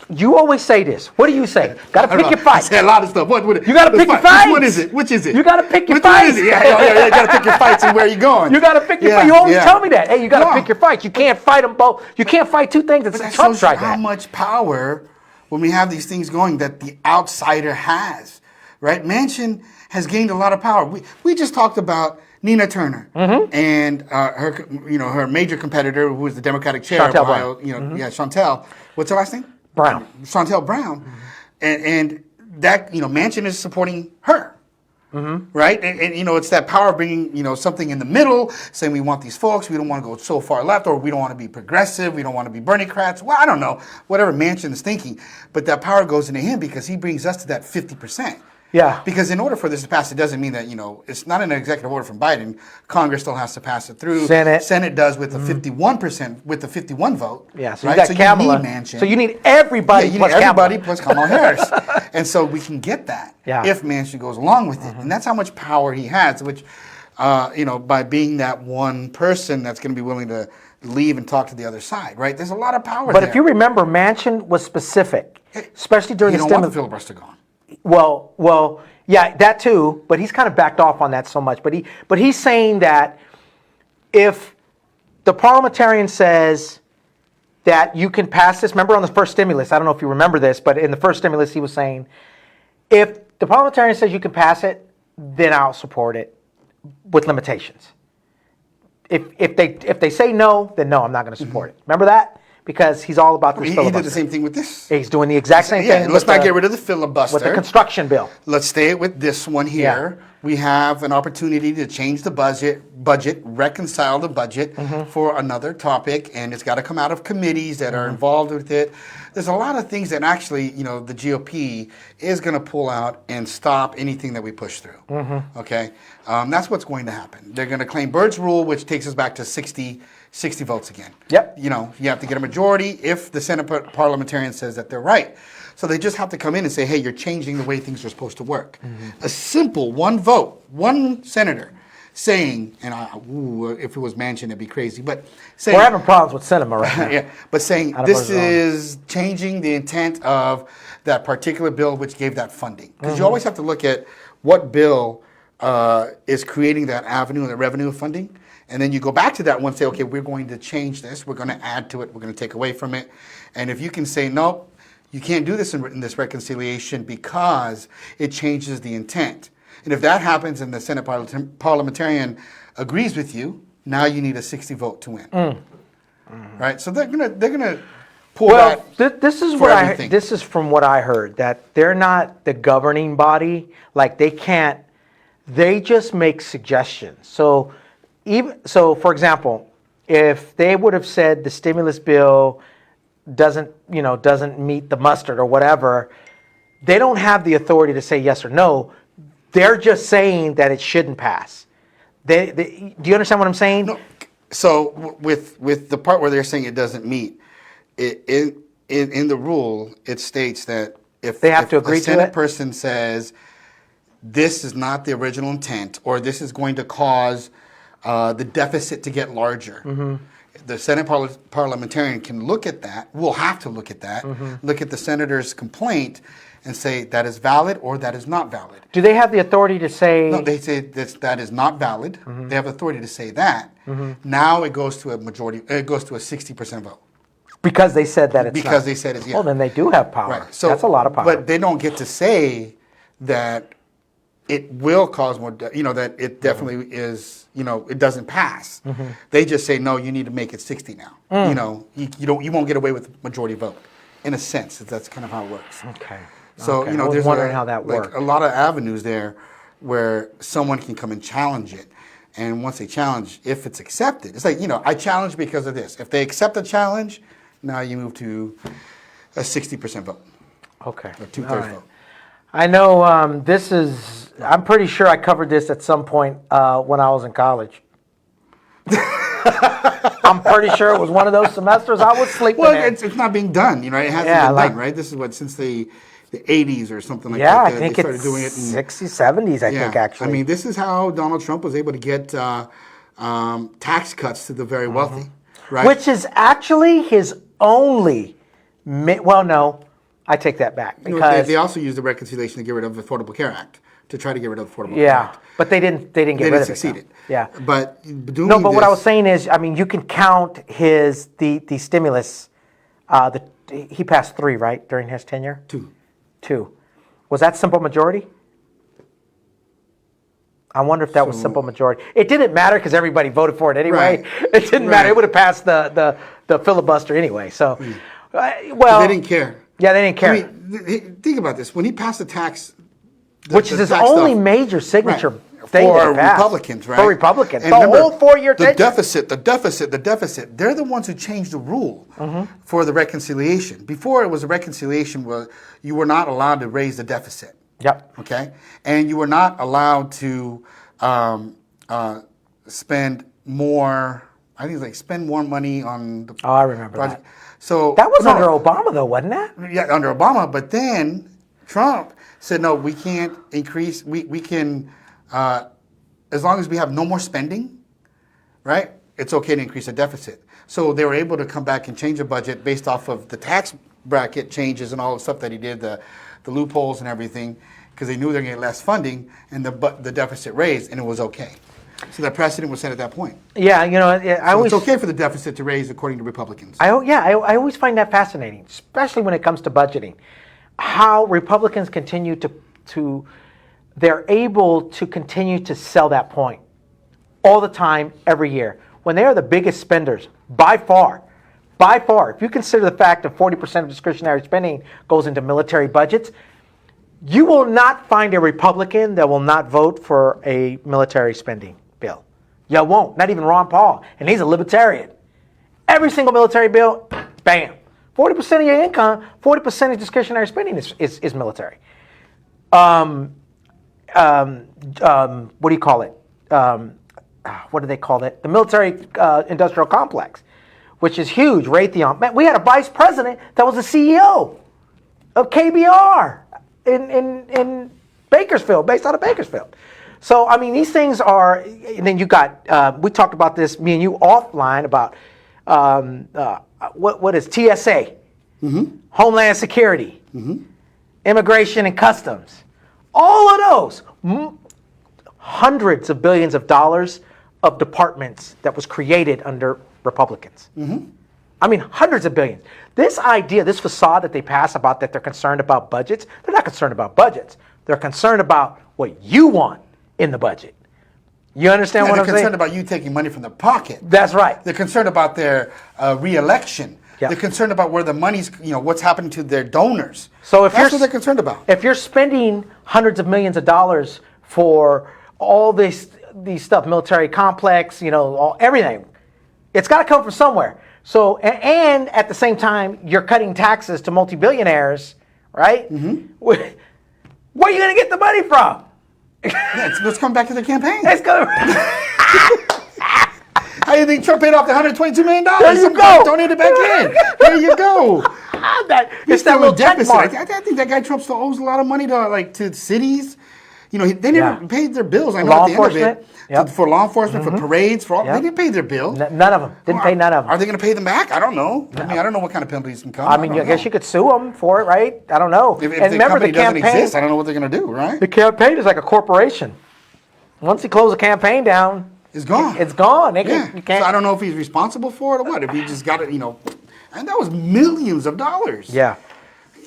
you always say this. What do you say? Got to pick your fight. I say a lot of stuff. What you got to pick your fight. Which one is it? Which is it? You got to pick your Which fight. one is it? Yeah. You got to pick your fights and where you're going. You got to pick your fight. You always tell me that. Hey, you got to pick your fights. You can't fight them both. You can't fight 2 things. But that Trump shows tried how that. much power when we have these things going that the outsider has, right? Manchin has gained a lot of power. We just talked about Nina Turner and her major competitor, who was the Democratic chair of Ohio. Shontel. What's her last name? Brown. Shontel Brown. And that, Manchin is supporting her. Right? And it's that power of bringing, something in the middle, saying we want these folks, we don't want to go so far left, or we don't want to be progressive, we don't want to be Bernie-crats. Well, I don't know, whatever Manchin is thinking. But that power goes into him because he brings us to that 50%. Yeah. Because in order for this to pass, it doesn't mean that, it's not an executive order from Biden. Congress still has to pass it through. Senate does with the 51%, with the 51 vote. Yeah, so right? you got Kamala. You need Manchin. So you need everybody you plus need everybody Kamala. plus Kamala Harris. And so we can get that if Manchin goes along with it. And that's how much power he has, which, by being that one person that's going to be willing to leave and talk to the other side, right? There's a lot of power there. But if you remember, Manchin was specific, especially during you the don't want the stimulus. filibuster gone. Well, yeah, that too. But he's kind of backed off on that so much. But he's saying that if the parliamentarian says that you can pass this, remember on the first stimulus, I don't know if you remember this, but in the first stimulus he was saying, if the parliamentarian says you can pass it, then I'll support it with limitations. If they say no, then no, I'm not going to support it. Remember that? Because he's all about this He filibuster. did the same thing with this. He's doing the exact same thing. Let's not get rid of the filibuster. With the construction bill. Let's stay with this one here. Yeah. We have an opportunity to change the budget, reconcile the budget for another topic, and it's got to come out of committees that are involved with it. There's a lot of things that actually, the GOP is going to pull out and stop anything that we push through. Okay, that's what's going to happen. They're going to claim Byrd's rule, which takes us back to 60 votes again. Yep. You have to get a majority if the Senate parliamentarian says that they're right. So they just have to come in and say, hey, you're changing the way things are supposed to work. A simple one vote, one senator saying, and if it was Manchin, it'd be crazy, but saying... We're having problems with Sinema right now. Yeah, but saying this is changing the intent of that particular bill which gave that funding. Because you always have to look at what bill is creating that avenue and the revenue of funding. And then you go back to that one and say, okay, we're going to change this. We're going to add to it. We're going to take away from it. And if you can say, no, you can't do this in this reconciliation because it changes the intent. And if that happens and the Senate parliamentarian agrees with you, now you need a 60 vote to win. Right? So they're gonna pull that. This is for everything. This is from what I heard, that they're not the governing body. Like they can't. They just make suggestions. So for example, if they would have said the stimulus bill doesn't meet the mustard or whatever, they don't have the authority to say yes or no. They're just saying that it shouldn't pass. Do you understand what I'm saying? No. So with the part where they're saying it doesn't meet, in the rule, it states that if They have to agree a to Senate it? person says this is not the original intent, or this is going to cause the deficit to get larger, Mm-hmm. the Senate parliamentarian can look at that. Will have to look at that. Mm-hmm. Look at the senator's complaint and say that is valid or that is not valid. Do they have the authority to say? No, they say that is not valid. Mm-hmm. They have authority to say that. Now it goes to a majority. It goes to a 60% vote Because they said that it's because not. they said it's yeah. Well, then they do have power. Right. So that's a lot of power. But they don't get to say that it will cause more. That it definitely is. It doesn't pass. They just say no. You need to make it 60 now. You won't get away with majority vote. In a sense, that's kind of how it works. Okay. So Okay. I was there's wondering how that like worked. a lot of avenues there where someone can come and challenge it, and once they challenge, if it's accepted, it's like I challenge because of this. If they accept the challenge, now you move to a 60% vote Okay. or 2/3 All right. vote. I know this is. I'm pretty sure I covered this at some point when I was in college. I'm pretty sure it was one of those semesters I was sleeping Well, in. it's not being done. It hasn't Yeah, been like- done, right? This is what since the 80s or something like Yeah, that. I They think started it's doing it. In, 60s, 70s, I think, actually. I mean, this is how Donald Trump was able to get tax cuts to the very wealthy, right? Which is actually his only. Well, no, I take that back. Because, they also used the reconciliation to get rid of the Affordable Care Act, to try to get rid of the Affordable Care yeah, Act. but they didn't get They rid didn't of it. succeed though. it. Yeah. But doing No, but what I this- was saying is, I mean, you can count the stimulus. He passed 3, right, during his tenure? 2. Was that simple majority? I wonder if that was simple majority. It didn't matter because everybody voted for it anyway. Right. It didn't matter. It Right. would have passed the filibuster anyway. So, well, they didn't care. Yeah, they didn't care. I mean, think about this. When he passed the tax, Which is his tax only stuff- major signature Right. thing for that he passed. Republicans, right? For Republicans, And the remember, whole 4-year the tenure. deficit. They're the ones who changed the rule for the reconciliation. Before it was a reconciliation where you were not allowed to raise the deficit. Yep. Okay, and you were not allowed to spend more. I think it's like spend more money on the. Oh, I remember project. that. So That was no, under Obama, though, wasn't it? yeah, under Obama, but then Trump said, no, we can't increase, we can, as long as we have no more spending, right, it's okay to increase the deficit. So they were able to come back and change the budget based off of the tax bracket changes and all the stuff that he did, the loopholes and everything, because they knew they were going to get less funding, and the deficit raised, and it was okay. So that precedent was set at that point. Yeah, I So always. it's okay for the deficit to raise according to Republicans. I always find that fascinating, especially when it comes to budgeting. How Republicans continue to they're able to continue to sell that point all the time, every year, when they are the biggest spenders by far. By far, if you consider the fact that 40% of discretionary spending goes into military budgets, you will not find a Republican that will not vote for a military spending bill. You won't, not even Ron Paul, and he's a libertarian. Every single military bill, bam. 40% of your income, 40% of discretionary spending is military. What do you call it? What do they call it? The military industrial complex, which is huge. Raytheon. Man, we had a vice president that was the CEO of KBR in Bakersfield, based out of Bakersfield. So, I mean, these things are, and then you got, we talked about this, me and you offline, about what is TSA, Homeland Security, Immigration and Customs. All of those, hundreds of billions of dollars of departments that was created under Republicans. I mean, hundreds of billions. This idea, this facade that they pass about that they're concerned about budgets, they're not concerned about budgets. They're concerned about what you want in the budget. You understand what they're I'm saying? concerned about you taking money from their pocket. That's right. They're concerned about their re-election. Yeah. They're concerned about where the money's, what's happening to their donors. So if That's you're what they're concerned about. If you're spending hundreds of millions of dollars for all these stuff, military complex, everything, it's got to come from somewhere. So, and at the same time, you're cutting taxes to multi-billionaires, right? Where are you going to get the money from? Let's come back to the campaign. It's going. How do you think Trump paid off the $122 million? There you Some go. guy donated back in. There you go. It's Still that in little check deficit. mark. I think that guy Trump still owes a lot of money to cities. You know, they never Yeah. paid their bills. I know Law at the end of enforcement. it, Yep. for law enforcement, for parades, for all, Yep. they didn't pay their bill. None of them. Didn't pay none of them. Are they going to pay them back? I don't know. I mean, I don't know what kind of penalties can come. I mean, I don't guess know. you could sue them for it, right? I don't know. If And the remember, company the doesn't campaign. exist, I don't know what they're going to do, right? The campaign is like a corporation. Once you close a campaign down, It's gone. it's gone. Yeah. You can't. So I don't know if he's responsible for it or what. If he just got it, you know, and that was millions of dollars. Yeah.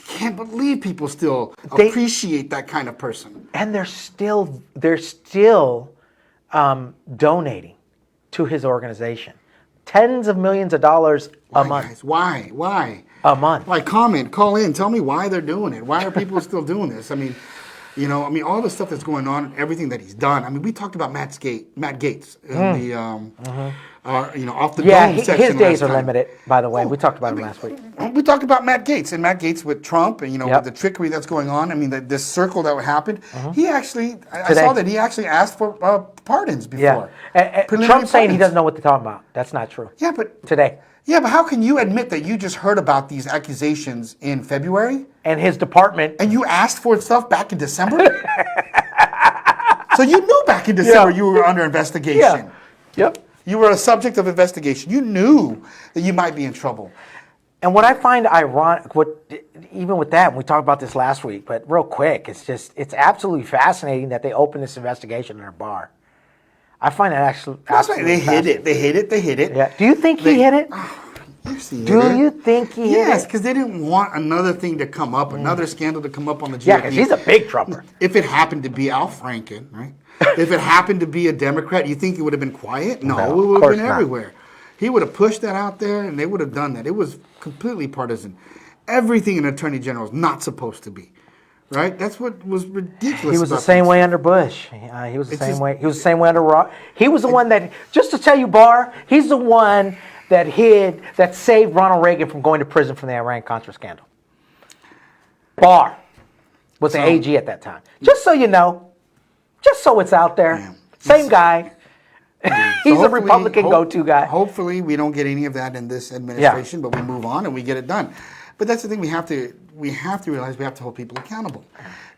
Can't believe people still They- appreciate that kind of person. And they're still donating to his organization. Tens of millions of dollars a Why, month. guys? Why? Why? A month. Like, comment, call in, tell me why they're doing it. Why are people still doing this? I mean, all the stuff that's going on, everything that he's done. I mean, we talked about Matt Gaetz in the, off the Yeah, dome section his days last are time. limited, by the way. We talked about him last week. We talked about Matt Gaetz and Matt Gaetz with Trump and, Yep. with the trickery that's going on. I mean, this circle that happened. He actually, I Today. saw that he actually asked for pardons before. Yeah. And Preliminary Trump's saying he pardons. doesn't know what they're talking about. That's not true. Yeah, but Today. how can you admit that you just heard about these accusations in February And his department. and you asked for stuff back in December? So you knew back in December Yeah. you were under investigation. Yeah. Yep. You were a subject of investigation. You knew that you might be in trouble. And what I find ironic, even with that, and we talked about this last week, but real quick, it's absolutely fascinating that they opened this investigation in our bar. I find that actually That's right. absolutely They hid it. fascinating. They hid it. Yeah. Do you think he hit it? Yes, he hid Do it. you think he hit Yes, it? because they didn't want another thing to come up, another scandal to come up on the GOP. Yeah, because he's a big Trumper. If it happened to be Al Franken, right? If it happened to be a Democrat, you think it would have been quiet? No, No, it of would have course been not. everywhere. He would have pushed that out there, and they would have done that. It was completely partisan. Everything an attorney general is not supposed to be, right? That's what was ridiculous. He was the about same this. way under Bush. He was the It's same just- way. He was the same way under Rock. He was the one that, just to tell you, Barr, he's the one that saved Ronald Reagan from going to prison from the Iran-Contra scandal. Barr was the AG at that time. Just so you know, just so it's out there. Yeah. Same guy. So He's a hopefully- Republican go-to guy. Hopefully, we don't get any of that in this administration, but we move on and we get it done. But that's the thing we have to realize we have to hold people accountable.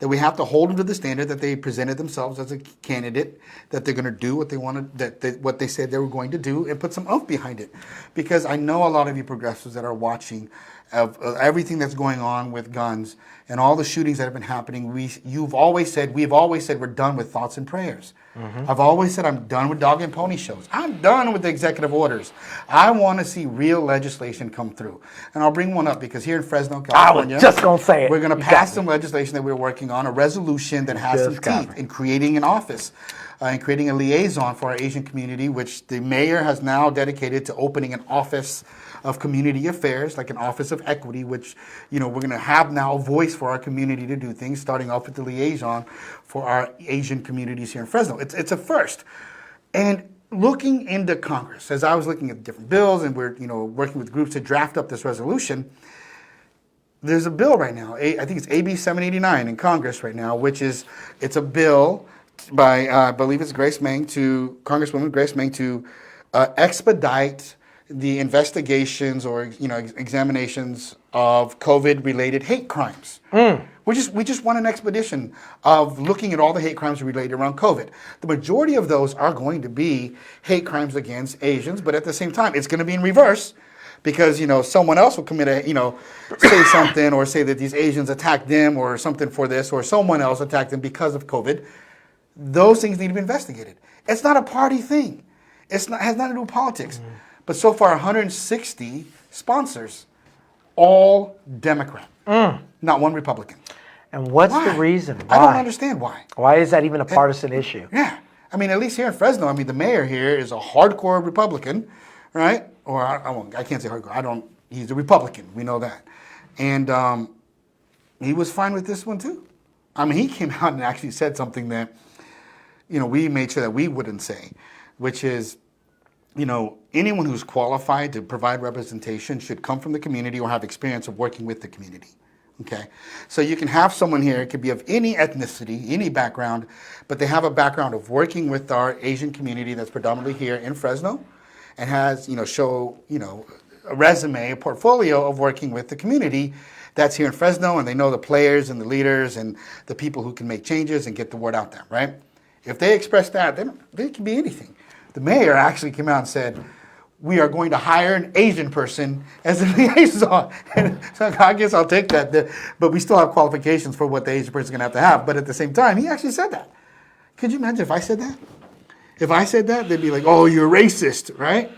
That we have to hold them to the standard that they presented themselves as a candidate, that they're going to do what they wanted, what they said they were going to do, and put some oomph behind it. Because I know a lot of you progressives that are watching of everything that's going on with guns and all the shootings that have been happening. We've always said we're done with thoughts and prayers. I've always said I'm done with dog and pony shows. I'm done with the executive orders. I want to see real legislation come through. And I'll bring one up because here in Fresno, California, just gonna say it. we're going to You pass got some legislation that we're working on, a resolution that has Just some got teeth me. in creating an office and creating a liaison for our Asian community, which the mayor has now dedicated to opening an office of community affairs, like an office of equity, which, we're going to have now a voice for our community to do things, starting off with the liaison for our Asian communities here in Fresno. It's a first. And looking into Congress, as I was looking at different bills and we're, working with groups to draft up this resolution, there's a bill right now, I think it's AB 789 in Congress right now, it's a bill by, I believe it's Congresswoman Grace Meng to expedite the investigations or examinations of COVID-related hate crimes. We just want an expedition of looking at all the hate crimes related around COVID. The majority of those are going to be hate crimes against Asians, but at the same time, it's going to be in reverse because someone else will commit say something or say that these Asians attacked them or something for this, or someone else attacked them because of COVID. Those things need to be investigated. It's not a party thing. Has nothing to do with politics. But so far, 160 sponsors, all Democrat, not one Republican. And what's Why? the reason? Why? I don't understand why. Why is that even a partisan issue? Yeah. I mean, at least here in Fresno, the mayor here is a hardcore Republican, right? Or I can't say hardcore. He's a Republican. We know that. And he was fine with this one too. He came out and actually said something that, we made sure that we wouldn't say, which is, anyone who's qualified to provide representation should come from the community or have experience of working with the community. Okay, so you can have someone here, it could be of any ethnicity, any background, but they have a background of working with our Asian community that's predominantly here in Fresno, and has, a resume, a portfolio of working with the community that's here in Fresno, and they know the players and the leaders and the people who can make changes and get the word out there, right? If they express that, then they can be anything. The mayor actually came out and said, we are going to hire an Asian person as a liaison. And so I guess I'll take that. But we still have qualifications for what the Asian person is going to have. But at the same time, he actually said that. Could you imagine if I said that? If I said that, they'd be like, oh, you're racist, right?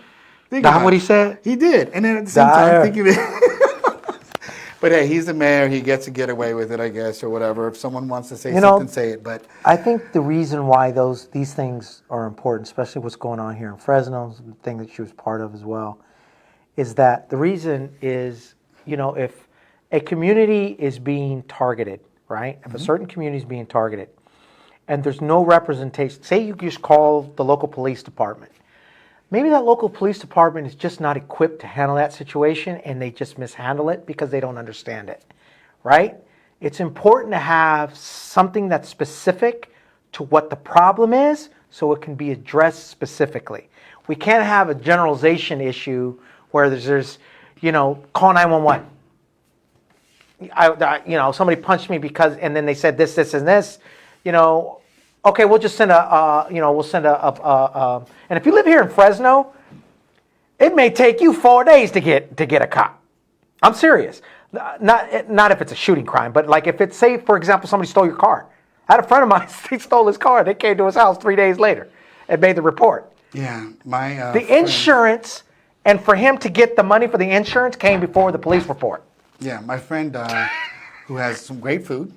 Think That's about what it. he said? He did. And then at the same time, think of it. But hey, he's the mayor. He gets to get away with it, I guess, or whatever. If someone wants to say something, say it. But I think the reason why these things are important, especially what's going on here in Fresno, the thing that she was part of as well, is that the reason is, if a community is being targeted, right? If a certain community is being targeted, and there's no representation, say you just call the local police department. Maybe that local police department is just not equipped to handle that situation, and they just mishandle it because they don't understand it, right? It's important to have something that's specific to what the problem is so it can be addressed specifically. We can't have a generalization issue where there's call 911. Somebody punched me and then they said this, and this, okay, we'll just send and if you live here in Fresno, it may take you 4 days to get a cop. I'm serious. Not if it's a shooting crime, but like if it's, say, for example, somebody stole your car. I had a friend of mine, he stole his car. They came to his house 3 days later and made the report. yeah, The insurance, and for him to get the money for the insurance came before the police report. Yeah, my friend who has some great food,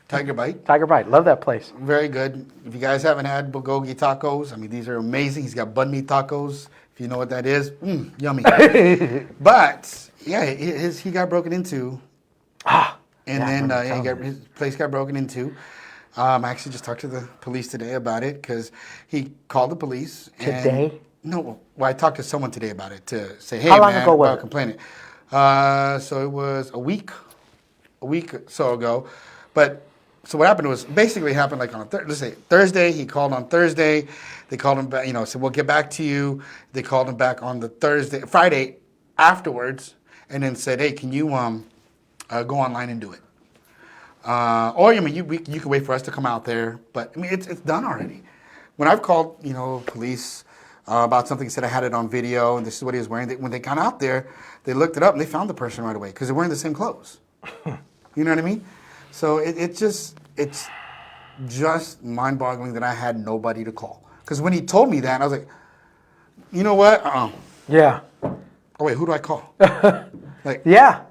Tiger Bite. Tiger Bite, love that place. Very good. If you guys haven't had bulgogi tacos, these are amazing. He's got bun mi tacos. If you know what that is, yummy. But yeah, he got broken into. His place got broken into. I actually just talked to the police today about it because he called the police. Today? No, well, I talked to someone today about it to say, hey, How long man, ago was about it? complaining. So it was a week or so ago. But so what happened was basically happened like on let's say Thursday. He called on Thursday. They called him back. Said we'll get back to you. They called him back on the Friday afterwards, and then said, hey, can you go online and do it? Or you can wait for us to come out there. But it's done already. When I've called police about something, said I had it on video and this is what he was wearing. When they got out there, they looked it up and they found the person right away because they're wearing the same clothes. You know what I mean? So it's just mind-boggling that I had nobody to call. Because when he told me that, I was like, you know what? Yeah. Oh wait, who do I call? Yeah.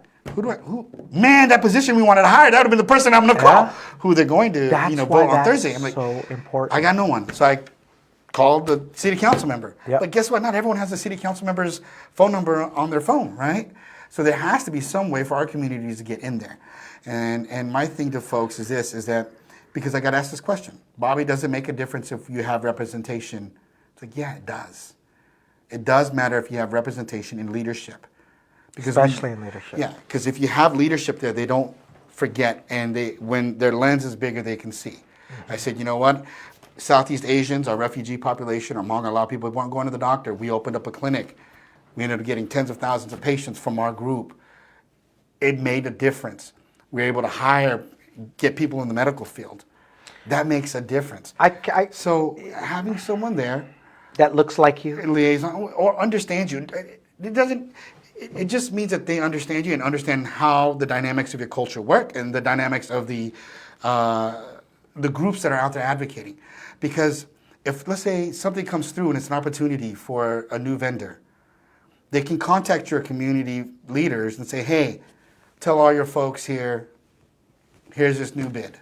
Man, that position we wanted to hire, that would have been the person I'm going to call. Yeah. Who they're going to vote on Thursday. I'm like, so important. I got no one. So I called the city council member. Yep. But guess what? Not everyone has the city council member's phone number on their phone, right? So there has to be some way for our communities to get in there. And my thing to folks is that, because I got asked this question, Bobby, does it make a difference if you have representation? It's like, yeah, it does. It does matter if you have representation in leadership. Especially in leadership. Yeah, because if you have leadership there, they don't forget, and when their lens is bigger, they can see. Mm-hmm. I said, you know what? Southeast Asians, our refugee population, among a lot of people who weren't going to the doctor. We opened up a clinic. We ended up getting tens of thousands of patients from our group. It made a difference. We were able to get people in the medical field. That makes a difference. So having someone there that looks like you, liaison, or understands you, it just means that they understand you and understand how the dynamics of your culture work and the dynamics of the groups that are out there advocating. Because if, let's say, something comes through and it's an opportunity for a new vendor, they can contact your community leaders and say, hey, tell all your folks here, here's this new bid.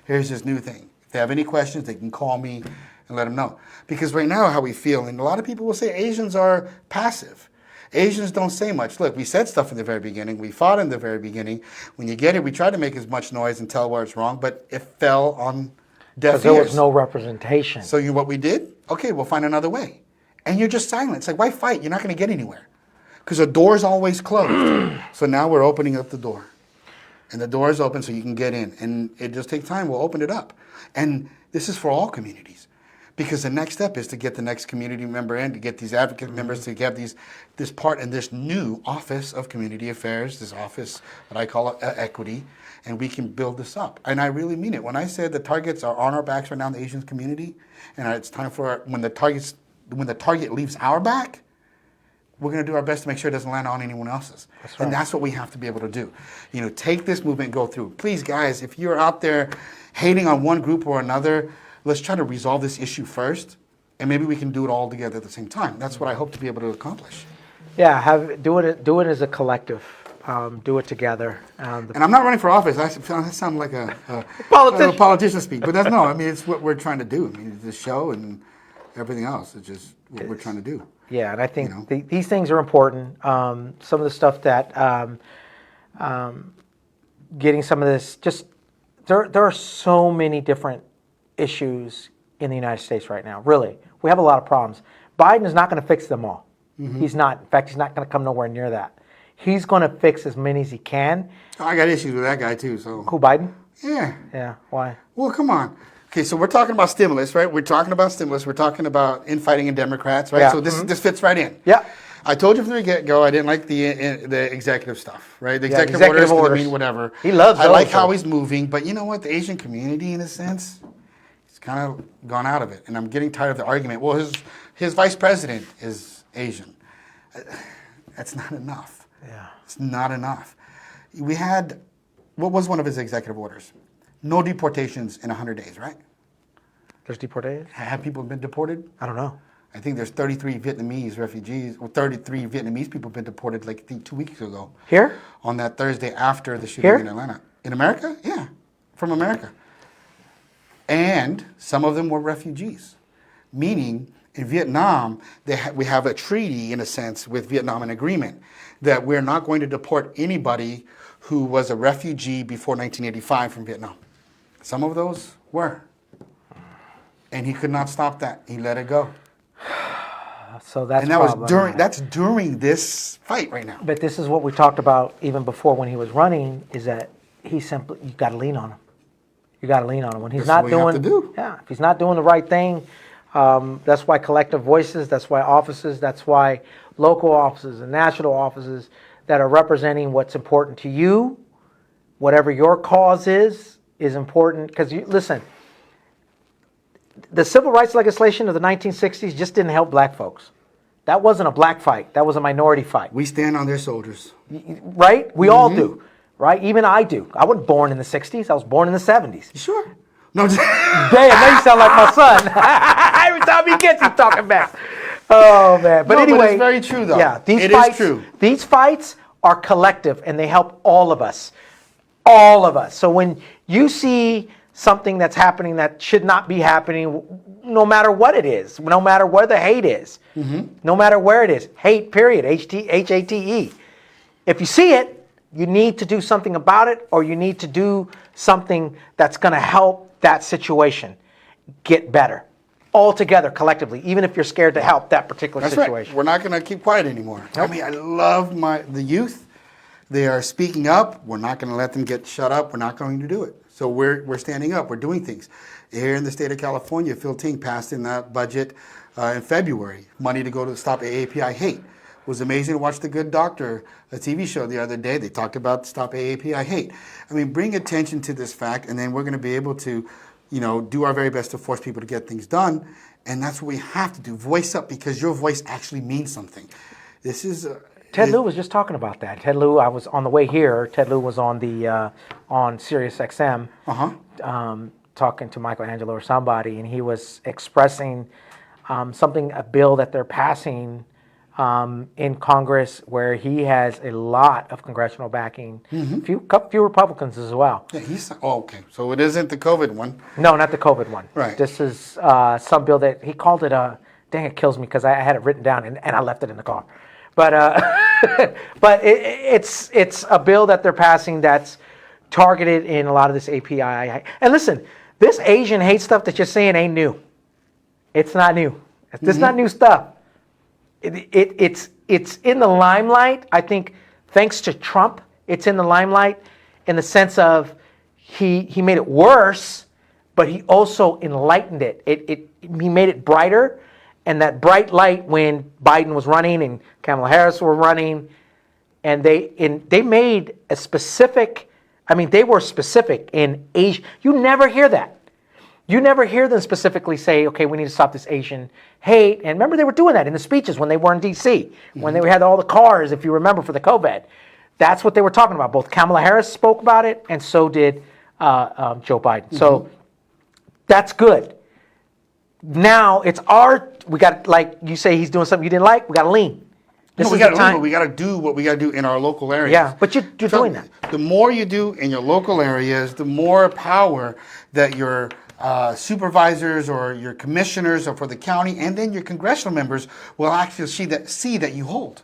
Here's this new thing. If they have any questions, they can call me and let them know. Because right now, how we feel, and a lot of people will say Asians are passive. Asians don't say much. Look, we said stuff in the very beginning. We fought in the very beginning. When you get it, we try to make as much noise and tell where it's wrong, but it fell on deaf ears. Because there was no representation. So what we did? Okay, we'll find another way. And you're just silent. It's like, why fight? You're not going to get anywhere. Because the door's always closed. So now we're opening up the door. and the door is open so you can get in. And it just takes time. We'll open it up. And this is for all communities. Because the next step is to get the next community member in, to get these advocate members, to get this part in this new Office of Community Affairs, this office that I call equity, and we can build this up. And I really mean it. When I said the targets are on our backs right now in the Asian community, and it's time for when the target leaves our back, we're going to do our best to make sure it doesn't land on anyone else's. That's right. And that's what we have to be able to do. You know, take this movement and go through. Please, guys, if you're out there hating on one group or another, let's try to resolve this issue first, and maybe we can do it all together at the same time. That's what I hope to be able to accomplish. Yeah, do it as a collective. Do it together. And I'm not running for office. I sound like a politician speak, but that's no. I mean, it's what we're trying to do. I mean, the show and everything else. It's just what we're trying to do. Yeah, and I think these things are important. Some of the stuff that getting some of this, just there are so many different issues in the United States right now. Really, we have a lot of problems. Biden is not going to fix them all. He's not. In fact, he's not going to come nowhere near that. He's going to fix as many as he can. I got issues with that guy too. So who, Biden? Yeah. Yeah. Why? Well, come on. Okay, so we're talking about stimulus, right? We're talking about stimulus. We're talking about infighting in Democrats, right? Yeah. So this fits right in. Yeah. I told you from the get-go I didn't like the executive stuff, right? The executive orders mean whatever. He loves those. I like how he's moving, but you know what? The Asian community, in a sense, he's kind of gone out of it, and I'm getting tired of the argument. Well, his vice president is Asian. That's not enough. Yeah. It's not enough. We had, what was one of his executive orders? No deportations in 100 days, right? There's deported? Have people been deported? I don't know. I think there's 33 Vietnamese refugees, or 33 Vietnamese people been deported like 2 weeks ago. Here? On that Thursday after the shooting in Atlanta. In America? Yeah, from America. And some of them were refugees, meaning in Vietnam, we have a treaty, in a sense, with Vietnam, an agreement that we're not going to deport anybody who was a refugee before 1985 from Vietnam. Some of those were. And he could not stop that. He let it go. So that's and that was during this fight right now. But this is what we talked about even before when he was running, is that you got to lean on him. You got to lean on him. When he's not doing, if he's not doing the right thing, that's why collective voices, that's why offices, that's why local offices and national offices that are representing what's important to you, whatever your cause is important. Because listen, the civil rights legislation of the 1960s just didn't help black folks. That wasn't a black fight. That was a minority fight. We stand on their shoulders. Right? We all do. Right? Even I do. I wasn't born in the 60s. I was born in the 70s. You sure? No, damn, now you sound like my son. Every time he gets, he's talking back. Oh, man. But anyway. But it's very true, though. Yeah, it is true. These fights are collective, and they help all of us. All of us. So when you see something that's happening that should not be happening, no matter what it is, no matter where the hate is, no matter where it is, hate, period, H-A-T-E. If you see it, you need to do something about it, or you need to do something that's going to help that situation get better. All together, collectively, even if you're scared to help that particular situation. Right. We're not going to keep quiet anymore. Nope. I mean, I love the youth. They are speaking up. We're not going to let them get shut up. We're not going to do it. So we're standing up. We're doing things. Here in the state of California, Phil Ting passed in that budget in February, money to go to stop AAPI hate. It was amazing to watch The Good Doctor, a TV show the other day. They talked about Stop AAPI Hate. I mean, bring attention to this fact, and then we're going to be able to, do our very best to force people to get things done. And that's what we have to do. Voice up, because your voice actually means something. This is... Ted Lieu was just talking about that. Ted Lieu, I was on the way here. Ted Lieu was on on Sirius XM, talking to Michelangelo or somebody, and he was expressing a bill that they're passing in Congress where he has a lot of congressional backing. Few Republicans as well. Yeah, okay. So it isn't the COVID one. No, not the COVID one. Right. This is some bill that he called it dang, it kills me because I had it written down and I left it in the car. But it's a bill that they're passing that's targeted in a lot of this API. And listen, this Asian hate stuff that you're saying ain't new. It's not new. This is not new stuff. It's in the limelight. I think thanks to Trump, it's in the limelight. in the sense of he made it worse, but he also enlightened it. He made it brighter, and that bright light when Biden was running and Kamala Harris were running, and they made a specific. I mean, they were specific in Asia. You never hear that. You never hear them specifically say, okay, we need to stop this Asian hate. And remember, they were doing that in the speeches when they were in D.C., when they had all the cars, if you remember, for the COVID. That's what they were talking about. Both Kamala Harris spoke about it, and so did Joe Biden. So that's good. Now it's we got, like you say, he's doing something you didn't like, we got to lean. This we is got the to time. we got to do what we got to do in our local areas. Yeah, but you're doing that. The more you do in your local areas, the more power that your supervisors or your commissioners or for the county and then your congressional members will actually see that you hold.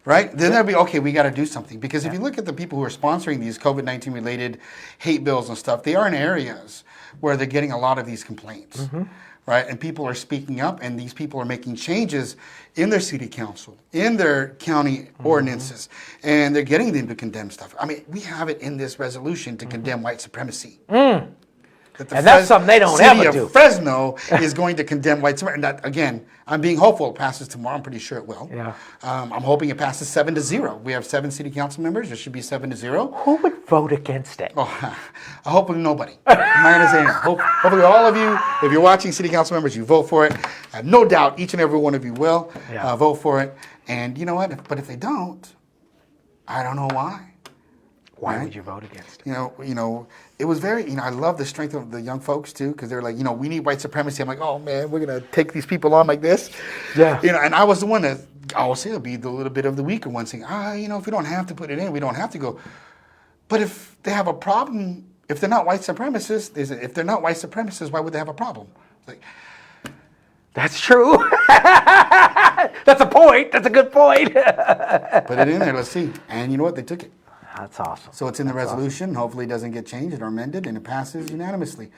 Right? Then they'll be, okay, we got to do something. Because if you look at the people who are sponsoring these COVID-19 related hate bills and stuff, they are in areas where they're getting a lot of these complaints. Right? And people are speaking up, and these people are making changes in their city council, in their county ordinances, and they're getting them to condemn stuff. I mean, we have it in this resolution to condemn white supremacy. And that's something they don't ever do. Fresno is going to condemn white supremacy. And that, again, I'm being hopeful it passes tomorrow. I'm pretty sure it will. Yeah. I'm hoping it passes 7-0. We have 7 city council members. It should be 7-0. Who would vote against it? Oh, hopefully nobody. I'm not going to say anything. Hopefully all of you, if you're watching city council members, you vote for it. I have no doubt each and every one of you will vote for it. And you know what? But if they don't, I don't know why. Why would you vote against it? You know, it was very, I love the strength of the young folks too, because they're like, we need white supremacy. I'm like, oh man, we're gonna take these people on like this. Yeah. And I was the one that I will say it'll be the little bit of the weaker one saying, if we don't have to put it in, we don't have to go. But if they have a problem, if they're not white supremacists, why would they have a problem? Like, that's true. That's a point. That's a good point. put it in there. Let's see. And you know what? They took it. That's awesome. So it's in the resolution. Hopefully it doesn't get changed or amended, and it passes unanimously.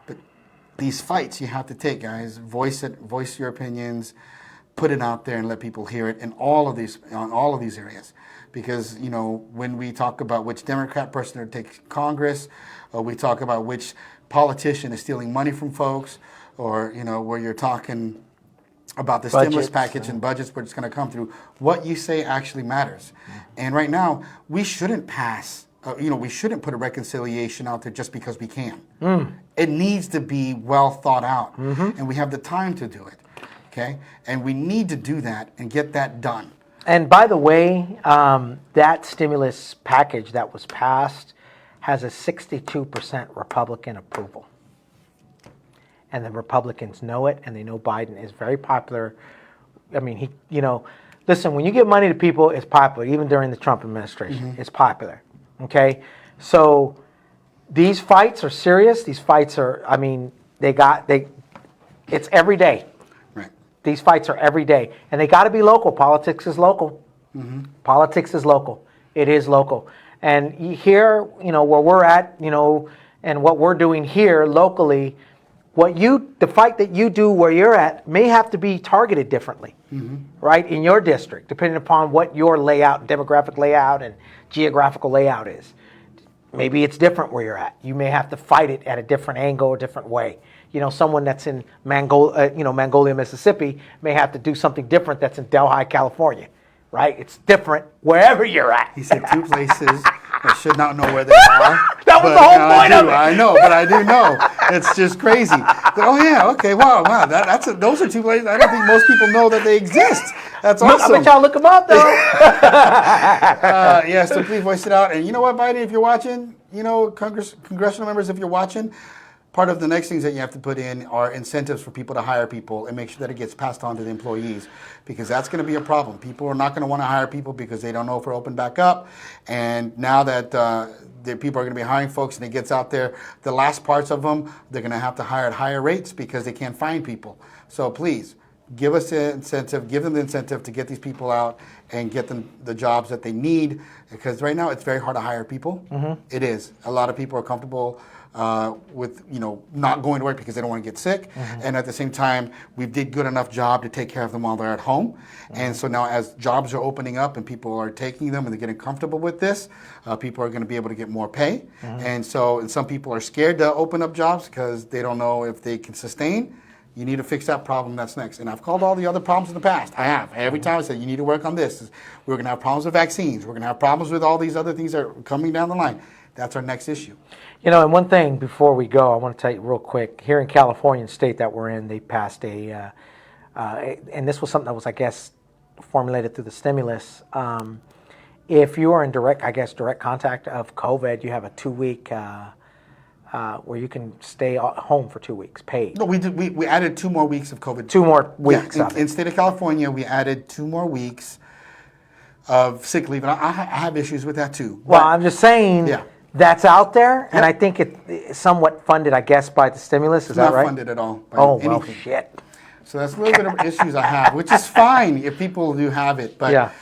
But these fights you have to take, guys. Voice it. Voice your opinions. Put it out there and let people hear it on all of these areas. Because when we talk about which Democrat person to take Congress, or we talk about which politician is stealing money from folks, or where you're talking about the stimulus package and budgets where it's going to come through, what you say actually matters. And right now, we shouldn't pass, we shouldn't put a reconciliation out there just because we can. It needs to be well thought out, and we have the time to do it, okay? And we need to do that and get that done. And by the way, that stimulus package that was passed has a 62% Republican approval. And the Republicans know it, and they know Biden is very popular. I mean, listen, when you give money to people, it's popular. Even during the Trump administration, it's popular. Okay? So these fights are serious. These fights are, it's every day. Right. These fights are every day. And they got to be local. Politics is local. Politics is local. It is local. And here, where we're at, and what we're doing here locally, the fight that you do where you're at may have to be targeted differently, right, in your district, depending upon what your layout, demographic layout, and geographical layout is. Maybe it's different where you're at. You may have to fight it at a different angle, a different way. Someone that's in Magnolia, Mississippi, may have to do something different that's in Delhi, California, right? It's different wherever you're at. He said 2 places. I should not know where they are. That was the whole point of it. I know, but I do know. It's just crazy. But, oh yeah, okay, wow. Those are 2 places. I don't think most people know that they exist. That's awesome. I bet y'all look them up though. Yeah, so please voice it out. And you know what, Biden, if you're watching, congressional members, if you're watching, part of the next things that you have to put in are incentives for people to hire people and make sure that it gets passed on to the employees, because that's going to be a problem. People are not going to want to hire people because they don't know if we're open back up. And now that the people are going to be hiring folks and it gets out there, the last parts of them, they're going to have to hire at higher rates because they can't find people. So please, give us the incentive, give them the incentive to get these people out and get them the jobs that they need. Because right now it's very hard to hire people. It is. A lot of people are comfortable with not going to work because they don't want to get sick, and at the same time we did good enough job to take care of them while they're at home. And so now as jobs are opening up and people are taking them and they're getting comfortable with this, people are going to be able to get more pay. And some people are scared to open up jobs because they don't know if they can sustain. You need to fix that problem. That's next. And I've called all the other problems in the past. I have. Every time I said, you need to work on this. We're going to have problems with vaccines. We're going to have problems with all these other things that are coming down the line. That's our next issue. And one thing before we go, I want to tell you real quick. Here in California, state that we're in, they passed and this was something that was, I guess, formulated through the stimulus. If you are in direct contact of COVID, you have a 2-week where you can stay at home for 2 weeks, paid. No, we did. We added 2 more weeks of COVID. 2 more weeks. Yeah, in state of California, we added 2 more weeks of sick leave, and I have issues with that too. Well, I'm just saying that's out there, and I think it's somewhat funded, I guess, by the stimulus. Is that right? Not funded at all. By well, anything. shit. So that's a little bit of issues I have, which is fine if people do have it. But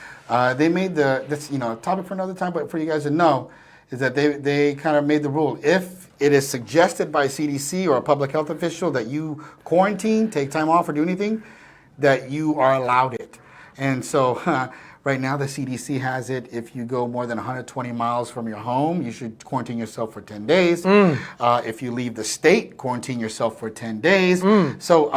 they made that's a topic for another time. But for you guys to know, is that they kind of made the rule. If it is suggested by CDC or a public health official that you quarantine, take time off, or do anything, that you are allowed it. And so right now the CDC has it. If you go more than 120 miles from your home, you should quarantine yourself for 10 days. If you leave the state, quarantine yourself for 10 days. So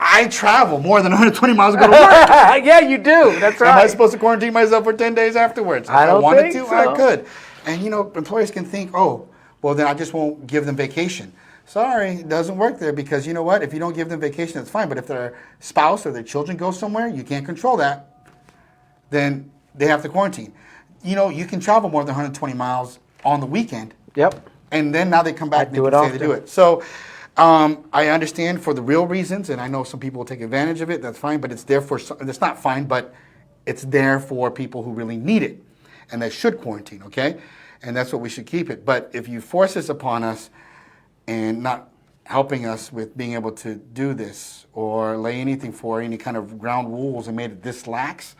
I travel more than 120 miles to go to work. Yeah, you do. That's right. Am I supposed to quarantine myself for 10 days afterwards? If I wanted to, I could. And employers can think, oh, well, then I just won't give them vacation. Sorry, it doesn't work there, because you know what? If you don't give them vacation, that's fine. But if their spouse or their children go somewhere, you can't control that, then they have to quarantine. You can travel more than 120 miles on the weekend. Yep. And then now they come back and they can say they do it. So I understand for the real reasons, and I know some people will take advantage of it. That's fine, but it's there for it's not fine, but it's there for people who really need it, and they should quarantine. Okay, and that's what we should keep it. But if you force this upon us and not helping us with being able to do this or lay anything for any kind of ground rules and made it this lax,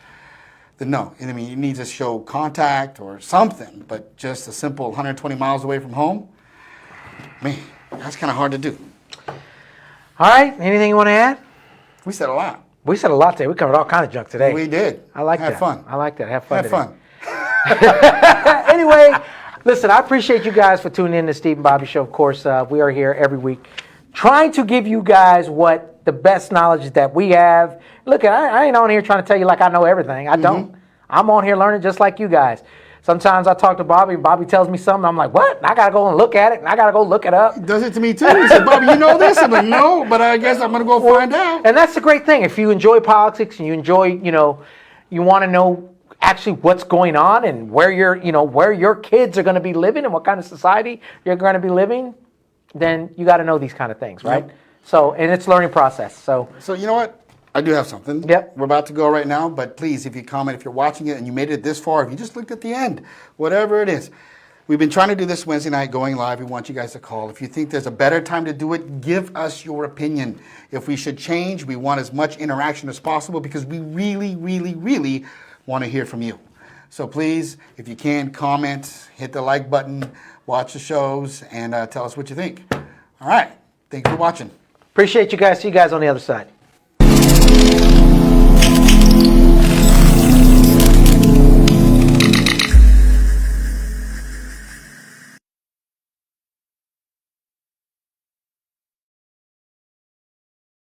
then no. I mean, you need to show contact or something, but just a simple 120 miles away from home, man, that's kind of hard to do. All right. Anything you want to add? We said a lot. We said a lot today. We covered all kind of junk today. We did. I like that. Had fun. I like that. Have fun. Have fun. Anyway, listen, I appreciate you guys for tuning in to Steve and Bobby Show. Of course, we are here every week trying to give you guys what the best knowledge that we have. Look, I ain't on here trying to tell you like I know everything. I don't. I'm on here learning just like you guys. Sometimes I talk to Bobby, and Bobby tells me something. I'm like, what? And I got to go and look at it, and I got to go look it up. He does it to me, too. He said, Bobby, you know this? I'm like, no, but I guess I'm going to go find out. And that's the great thing. If you enjoy politics and you enjoy, you want to know actually what's going on and where your kids are going to be living and what kind of society you're going to be living, then you got to know these kind of things, right? Yep. So, and it's a learning process. So you know what? I do have something. Yep. We're about to go right now, but please, if you comment, if you're watching it and you made it this far, if you just looked at the end, whatever it is. We've been trying to do this Wednesday night, going live. We want you guys to call. If you think there's a better time to do it, give us your opinion. If we should change, we want as much interaction as possible because we really, really, really want to hear from you. So please, if you can, comment, hit the like button, watch the shows, and tell us what you think. All right. Thank you for watching. Appreciate you guys. See you guys on the other side.